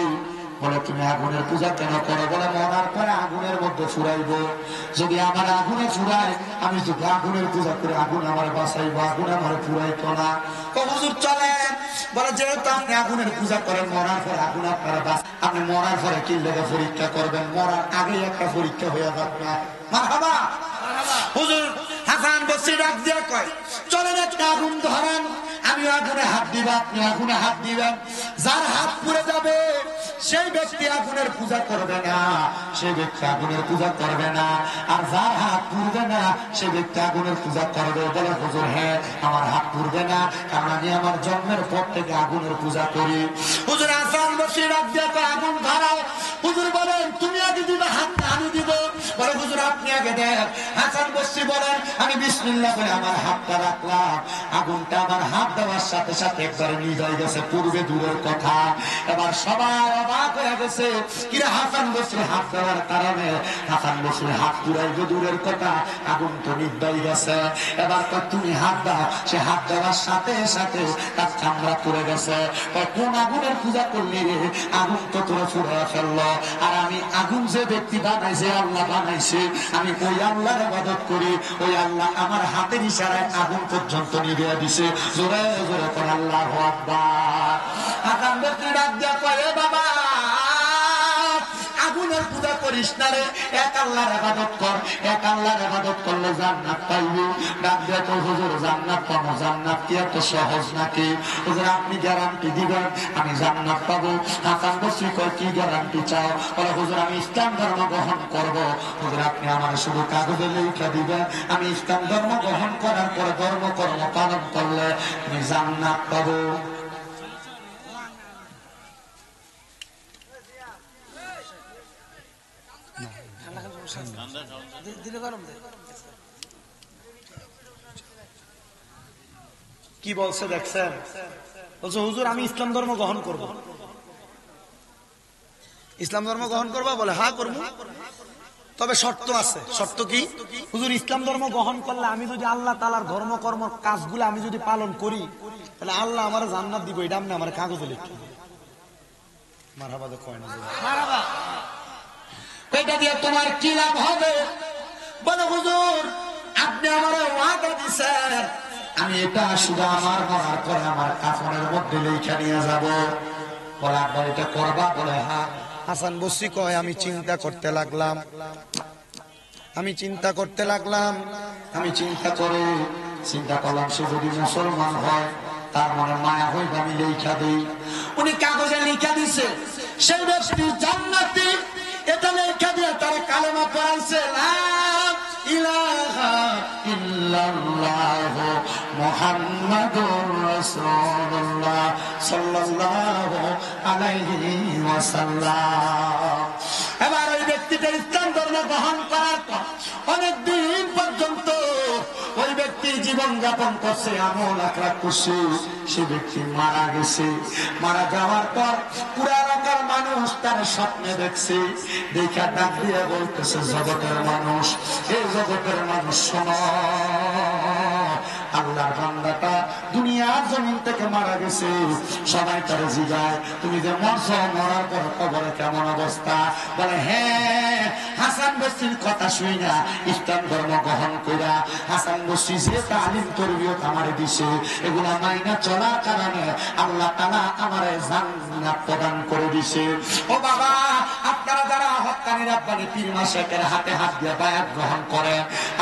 বলে তুমি আগুনের পূজা কেন করো? বলে মরার পরে আগুনের মধ্যে ফুরাইব, যদি আমার আগুনে ফুরায়, আমি যদি আগুনের পূজা করে আগুন আমার বাঁচাইবো, আগুন আমার ফুরাইতো না। হুজুর চলেন। বলে যেহেতু আপনি আগুনের পূজা করেন, মরার পরে আগুন আপনারা বাঁচ, আপনি মরার পরে কি লেগে পরীক্ষা করবেন? মরার আগে একটা পরীক্ষা হয়ে যাক না। মারহাবা। হুজুর হাসান বসরি ডাক দিয়ে কয়, চলেন একটা আগুন ধরেন, আমি আগুনে হাত দিব, আপনি আগুনে হাত দিবেন, যার হাত পুড়ে যাবে সেই ব্যক্তি আগুনের পূজা করবে না, সেই ব্যক্তি আগুনের পূজা করবে না, আর যার হাত পুড়বে না সেই ব্যক্তি আগুনের পূজা করবে। বলে হুজুর হ্যাঁ, আমার হাত পুড়বে না, কারণ আমি আমার জন্মের পর থেকে আগুনের পূজা করি। হুজুর হাসান বসরি ডাক দিয়ে কয়, আগুন ধরাও। হুজুর বলেন, তুমি আগে দিবে হাত না আমি দিব? বলে হুজুর আপনি আগে দেন। হাসান বসরি বলেন, আমি বিসমিল্লাহ বলে আমার হাতটা রাখলাম, আগুনটা আমার হাত দেওয়ার সাথে সাথে একবারে নিভাই গেছে, পূর্বে দূরের কথা। এবার সবাই অবাক হয়ে গেছে, কিরে হাসান বসরি হাত দেওয়ার কারণে, হাসান বসরি হাত পুরাইবে দূরের কথা, আগুন তো নিভাই গেছে। এবার তো তুমি হাত দাও, সে হাত দেওয়ার সাথে সাথে তার চামড়া পুড়ে গেছে। কোন আগুনের পূজা করলি রে? আগুন তো তোরা পুড়ে ফেললো। আর আমি আগুন যে ব্যক্তি বানাইছে, আল্লাহ বানাইছে, আমি ওই আল্লাহর ইবাদত করি, ওই আল্লাহ আমার হাতের ইশারায় আগুন পর্যন্ত নিভিয়ে দিছে। জোরে জোরে করে আল্লাহু আকবার। হাসান বসরি ডাক দিয়া কয়, বাবা আগুনের পূজা করিস না রে, এক আল্লাহর ইবাদত কর, এক আল্লাহর ইবাদত করলে জান্নাত পাইবি। ডাক দিয়া কয়, হুজুর জান্নাত পাবো, জান্নাত কি এত সহজ নাকি? হুজুর আপনি গ্যারান্টি দিবেন আমি জান্নাত পাবো? হাসান বসরি কয়, কি গ্যারান্টি চাও? বলে হুজুর আমি ইসলাম ধর্ম গ্রহণ করবো। হুজুর আপনি আমার শুধু কাগজে লেখা দিবেন, আমি ইসলাম ধর্ম গ্রহণ করার পরে ধর্ম কর্ম পালন করলে আমি জান্নাত পাবো। কি বলছে দেখছেন? বলছে হুজুর আমি ইসলাম ধর্ম গ্রহণ করব। ইসলাম ধর্ম গ্রহণ করবা? বলে হ্যাঁ করবো, তবে শর্ত আছে। শর্ত কি? হুজুর ইসলাম ধর্ম গ্রহণ করলে আমি যদি আল্লাহ তাআলার ধর্ম কর্ম কাজগুলো আমি যদি পালন করি, তাহলে আল্লাহ আমার জান্নাত দিব, এটা আপনি আমার কাগজে লিখে দিবেন। মারহাবা তো কয় না, মারহাবা। এটা দিয়ে তোমার কি লাভ হবে? বলে হুজুর আপনি আমার ওয়াদা দিয়েছেন, আমি এটা শুধু আমার মরার পরে আমার কাফনের মধ্যে লিখে নিয়ে যাব। বলে আপনার এটা করবা? বলে হ্যাঁ। হাসান বসরি কয়, আমি চিন্তা করতে লাগলাম, আমি চিন্তা করতে লাগলাম, আমি চিন্তা করলাম সে যদি মুসলমান হয় তার মনে মায়া হইবে, আমি লিখা দিই। উনি কাগজে লিখা দিছে সেই ব্যক্তি জান্নাতি, এটা লেখা দিয়ে তারা কালেমা পড়াইছে, লা ইলাহা ইল্লাল্লাহ মুহাম্মাদুর রাসূলুল্লাহ সাল্লাল্লাহু আলাইহি ওয়াসাল্লাম। এবার ওই ব্যক্তিটা ইসলাম ধর্ম গ্রহণ করার পর অনেক দিন পর্যন্ত ওই ব্যক্তি জীবন যাপন করছে, আমল আখরাত করছে। সে ব্যক্তি মারা গেছে। মারা যাওয়ার পর পুরা এলাকার মানুষ তার স্বপ্নে দেখছে, দেখা ডাক দিয়ে বলতেছে, জগতের মানুষ, এই জগতের মানুষ শোনো, আল্লাহর বান্দাটা দুনিয়ার জমিন থেকে মারা গেছে। সবাই তার জিগায়, তুমি যে মরছ, মরার পর কবরে কেমন অবস্থা? বলে হ্যাঁ, হাসান বসরির কথা শুই না ইসলাম ধর্ম গ্রহণ কইরা হাসান বসরি যে তালিম তরবিয়ত আমারে দিছে, এগুলা মাইনা চলার কারণে আল্লাহ তাআলা আমারে জান্নাত প্রদান করে দিছে। ও বাবা, আপনারা যারা হক্কানি রাব্বানি পীর মাশায়েখের হাতে হাত দিয়ে বায়াত গ্রহণ করে।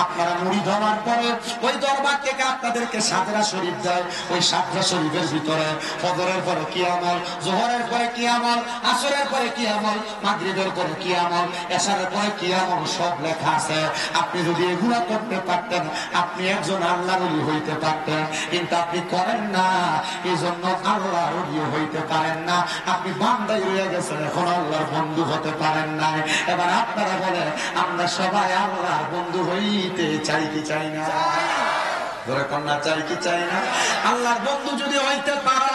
আপনারা মুরিদ হওয়ার পরে ওই দরবার থেকে আপনাদেরকে সাদরা শরীফ দেয়। ওই সাদরা শরীফের ভিতরে ফজরের পরে কি আমল, যোহরের পরে কি আমল, আসরের পরে কি আমল, মাগরিবের পরে কি আমল, এশারের পরে কি আমল সব লেখা আছে। আপনি যদি এগুলা করতে পারতেন আপনি একজন আল্লাহর ওলি হইতে পারতেন, কিন্তু আপনি করেন না, এই জন্য আল্লাহর ওলি হইতে পারেন না। আপনি বান্দাই রয়ে গেছেন, এখন আল্লাহর বন্ধু হতে পারেন না। এবার আপনারা বলেন আমরা সবাই আল্লাহর বন্ধু হইতে চাই কি চাই না? ধরে কন্যা চাই কি চাই না? আল্লাহর বন্ধু যদি হইতে পারো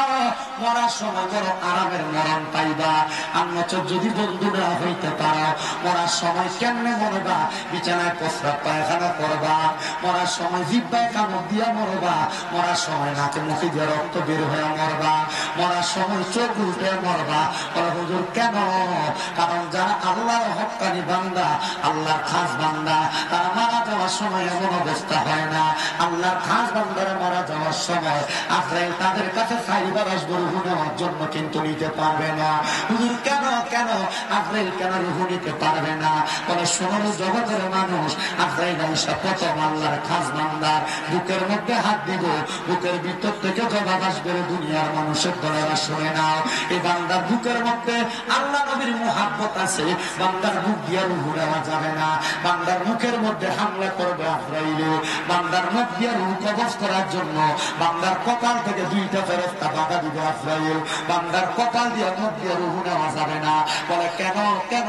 মরার সময় বড় আরামের মরণ পাইবা। আন্নচর যদি বন্ধু না হইতে পারো মরার সময় কেমনে মরবা? বিছানায় প্রস্রাব পায়খানা করবা, মরার সময় জিহ্বায় কামড় দিয়া মরবা, মরার সময় নাকে মুখে দিয়ে রক্ত বের হয়ে মরবা, মরার সময় চোখ উল্টে মরবা। বলে হুজুর কেন? কারণ যারা আল্লাহর হক্কানি বান্দা, আল্লাহর খাস বান্দা, তারা মারা যাওয়ার সময় এমন অবস্থা হয় না। আল্লাহর খাস বান্দারা মারা যাওয়ার সময় আজরাইল তাদের কাছে চাইবার আসবে রুহু নেওয়ার জন্য, কিন্তু নিতে পারবে না। হুজুর কেন? কেন আজরাইল কেন রুহু নিতে পারবে না? বলে শোনো জগতের মানুষ, আজরাইল আইসা প্রথম আল্লাহর খাস বান্দার বুকের মধ্যে হাত দিব, বুকের ভিতর থেকে জবাব আসবে দুনিয়ার মানুষের দলেরা শুনে নাও। এই বান্দার বুকের মধ্যে আল্লাহ নবীর মুহাব্বত আছে, বান্দার বুক দিয়ে রুহু নেওয়া যাবে না। বান্দার মুখের মধ্যে হামলা করবে আজরাইল, বান্দার মুখ দিয়ে রুহু কবজ করার জন্য বান্দার কপাল থেকে দুইটা ফেরেশতা বাধা দিবে আজরাইল। বান্দার কপাল দিয়ে মুখ দিয়ে রুহু নেওয়া যাবে না। বলে কেন? কেন?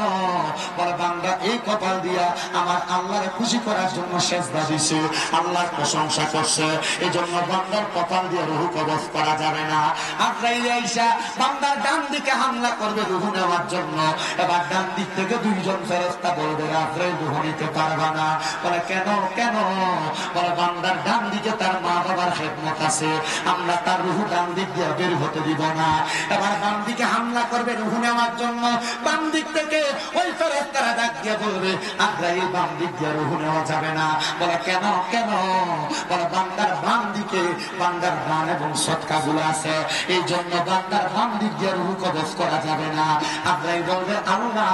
বলে বান্দা এই কপাল দিয়া আমার আল্লাহরে খুশি করার জন্য সেজদা দিছে, আল্লাহর প্রশংসা করছে, এই জন্য বান্দার কপাল দিয়ে রুহু কবজ করা যাবে না। আজরাইল আইসা বান্দার ডান দিকে হামলা করবে রুহু নেওয়ার জন্য। এবার ডান দিক থেকে দুইজন ফেরেশতা বলবে আজরাইল রুহু নিতে পারবা না। বলে কেন? কেন? বলে বান্দার ডান দিকে তার মা বাবার খেদমত আছে, আমরা তার রুহু ডান দিক দিয়ে বের হতে দিব না। এবার বাম দিকে হামলা করবে রুহু নেওয়ার জন্য, বাম দিক থেকে ওই ফেরেশতারা ডাক দিয়ে বলবে আজরাইল বাম দিক দিয়ে রুহু নেওয়া যাবে না। বলে কেন? কেন? বলে বান্দার বাম দিকে বান্দার দান এবং সদকা গুলো আছে, এই জন্য বান্দার বাম দিক দিয়ে রুহু কবজ করা যাবে না। আজরাইল বলবে আল্লাহ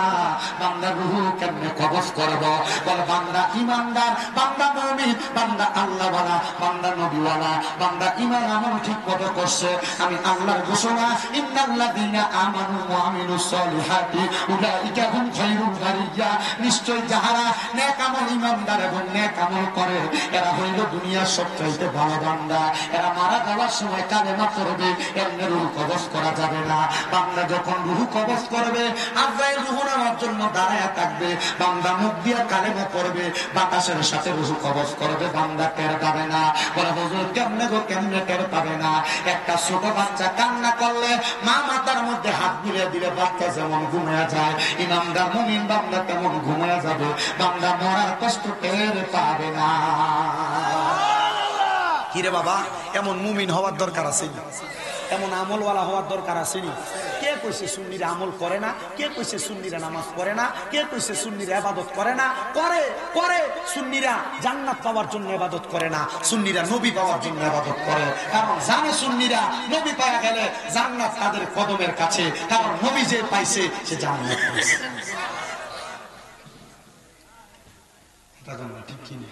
বান্দার রুহু কেমনে কবজ করব? বলে বান্দা ইমানদার, বান্দা মুমিন, বান্দা আল্লাহওয়ালা, বান্দা নবীওয়ালা, বান্দা ঈমান আমল ঠিক মতো করছে। আমি আল্লাহর ঘোষণা ইন্নাল্লাযীনা আমানু ওয়া আমিলুস সলিহাতি উলাইকা হুম খায়রুল বারিয়া, নিশ্চয় যাহারা নেক আমল ঈমানদার এবং নেক আমল করে এরা হইল দুনিয়ার সবচাইতে ভালো বান্দা। এরা মারা যাওয়ার সময় কালেমা পড়বে, এমনি রুহু কবজ করা যাবে না। বান্দা যখন রুহু কবজ করবে আজরাইল রুহু নেওয়ার জন্য দাঁড়ায়া থাকবে, বান্দা মুখ দিয়ে কালেমা পড়বে, বাতাসের সাথে রুহু কবজ করবে, বান্দা টের পাবে না। বলে হুজুর কেমনে গো? কেমনে টের পাবে না? একটা ছোট বাচ্চা কান্না করলে মা মাথার মধ্যে হাত বুলিয়ে দিলে বাচ্চা যেমন ঘুমিয়ে যায়, ইমানদার মুমিন বান্দা তেমন ঘুমিয়ে যাবে, বান্দা মরার কষ্ট টের পাবে না। কিরে বাবা, এমন মুমিন হওয়ার দরকার আছে, এমন আমলওয়ালা হওয়ার দরকার আছে। কে কইছে সুন্নিরা আমল করে না? কে কইছে সুন্নিরা নামাজ পড়ে না? কে কইছে সুন্নিরা ইবাদত করে না? করে করে। সুন্নিরা জান্নাত পাওয়ার জন্য ইবাদত করে না, সুন্নিরা নবী পাওয়ার জন্য ইবাদত করে। কারণ জানে সুন্নিরা নবী পাওয়া গেলে জান্নাত তাদের কদমের কাছে, কারণ নবী যে পাইছে সে জান্নাত পাইছে। ঠিক কি না?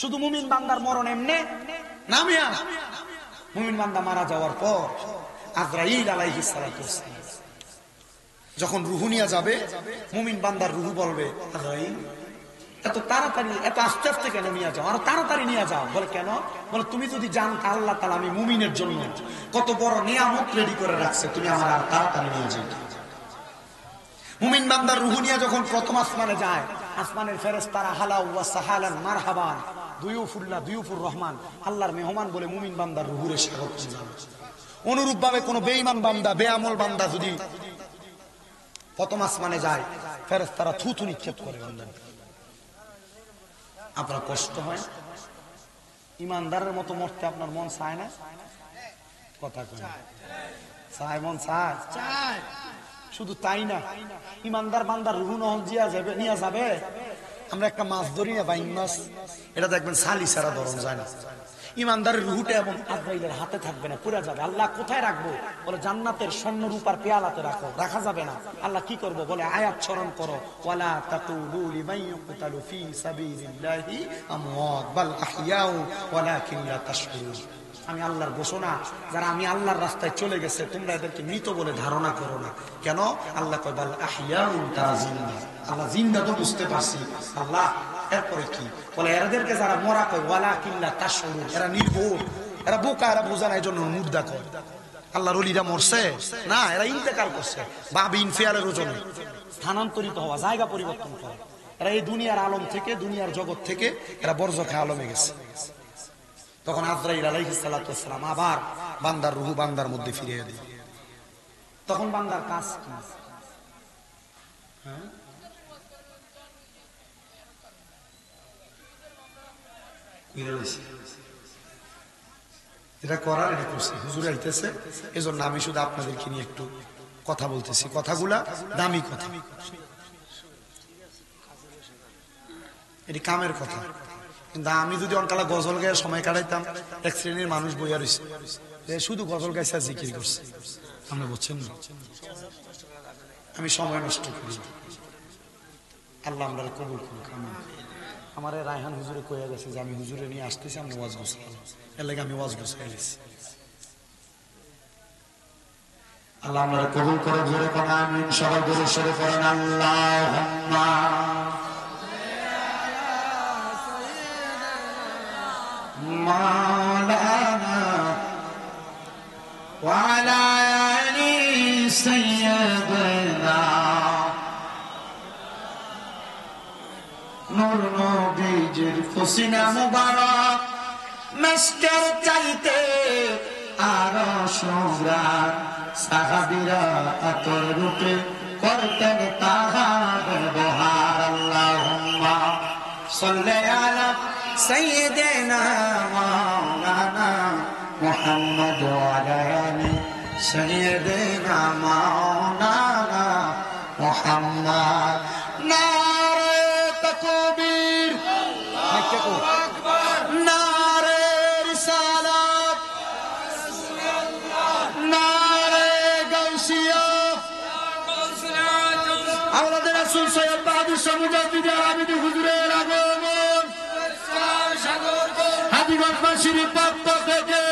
শুধু মুমিন বান্দার মরণ এমনে নামিয়া, মুমিন বান্দা মারা যাওয়ার পর আজরাইল আলাইহিস সালাতু ওয়াসসালাম যখন রুহু নিয়ে যাবে, মুমিন বান্দার রুহু বলবে আজরাইল এত তাড়াতাড়ি এত আস্তে আস্তে কেন নিয়ে যাও, আরো তাড়াতাড়ি নিয়ে যাও। বলে কেন? বলে তুমি যদি জানতে আল্লাহ তাআলা আমি মুমিনের জন্য কত বড় নিয়ামত রেডি করে রাখছে, তুমি আমার আর তাড়াতাড়ি নিয়ে যাও। মুমিন বান্দার রুহু নিয়ে যখন প্রথম আসমানে যায়, আসমানের ফেরেশতারা হালা ওয়া সাহালান মারহাবান দুয়ুফুল্লাহ দুয়ুফুর রহমান, আল্লাহর মেহমান বলে মুমিন বান্দার রুহুরে স্বাগত জানায়। অনুরূপ ভাবে কোন বেঈমান বান্দা, বেআমল বান্দা যদি প্রথম আসমানে যায়, ফেরেশতারা থুথু নিক্ষেপ করে বান্দার। আপনার কষ্ট হয়? ইমানদারের মতো মরতে আপনার মন চায় না? কথা কয় চায়, মন চায়। শুধু তাই না, ইমানদার বান্দার রুহু নহল জিয়া যাবে, নিয়ে যাবে। আমরা একটা মাছ ধরি না, বাইন মাছ, এটা দেখবেন সালি ছাড়া ধরন যায় না। ইমানদারের রুহুটা এবং আজরাইলের হাতে থাকবে না, পুরা যাবে। আল্লাহ কোথায় রাখবো? বলে জান্নাতের স্বর্ণ রূপার পেয়ালাতে রাখো। রাখা যাবে না। আল্লাহ কি করবো? বলে আয়াত স্মরণ করো, ওয়ালা তাকুলু লিমান ইউকতালু ফি সাবিলিল্লাহি আমওয়াত বাল আহইয়াউ ওয়ালাকিন লা তাশউরুন। আমি আল্লাহর ঘোষণা, যারা আমি আল্লাহর রাস্তায় চলে গেছে তোমরা এদেরকে মৃত বলে ধারণা করো না। কেন? আল্লাহ কয় বাল আহইয়াউ, তারা জিন্দা। আল্লাহ জিন্দা তো বুঝতে পারছি। আল্লাহ এরপরে কি বলে? এদেরকে যারা মরা কয় ওয়ালাকিন লা তাশউরুন, এরা নির্বোধ, এরা বোকা, এরা বোঝা না, এই জন্য মুর্দা কয়। আল্লাহর ওলিরা মরছে না, এরা ইন্তেকাল করছে। বাবিন ফিয়ালের ওজনে স্থানান্তরিত হওয়া, জায়গা পরিবর্তন করে। এরা এই দুনিয়ার আলম থেকে, দুনিয়ার জগৎ থেকে এরা বরজখে আলমে গেছে। তখন আজরাইল আলাইহিস সালাতু ওয়াস সালাম আবার বান্দার রূহ বান্দার মধ্যে ফিরিয়ে দেয়। তখন বান্দার কাজ কি? হ্যাঁ, এটা করার, এটা করছি, হুজুর আইতেছে, এজন্য আমি শুধু আপনাদেরকে নিয়ে একটু কথা বলতেছি। কথাগুলা দামি কথা, এটি কামের কথা। কিন্তু আমি যদি অনকালা গজল গায়ে সময় কাটাইতাম, এক শ্রেণীর মানুষ বইয়া রয়েছে শুধু গজল গাইছে আর জিকির করছে। আপনি বুঝছেন না? আমি সময় নষ্ট করি। আল্লাহ আমরা কবুল করুক। আমার রায়হান হুজুরে কইয়া গেছে যে আমি হুজুরে নিয়ে আসতেছি, আমি ওয়াজ গুছলাম, এর লাগে আমি ওয়াজ গুছাই গেছি। আল্লাহ আমরা কবুল করে, জোরে কোন আমিন। সবাই জোরে সরে পড়েন আল্লাহুম্মা মাওলানা ওয়া আলা আলি সাইয়্যিদিনা নূর নবীজির ফুসিনা মুবারক মাস্টার চাইতে আরো সুরাত, সাহাবীরা আতর রূপে করতেন তাহার ব্যবহার। আল্লাহুম্মা সাল্লি আলা সাইয়্যিদিনা মাওলানা মুহাম্মদ ওয়া আলা আলি সাইয়্যিদিনা মাওলানা মুহাম্মদ। নারে তাকবীর, আল্লাহু আকবার, নারে রিসালাত, নারে গাউসিয়া, আওলাদ রাসূল সৈয়দ বাহাদুর শাহ মুজাদ্দিদ আলামিদি হুজুরের আগমন, হাবিগঞ্জ শরীফ পক্ষ থেকে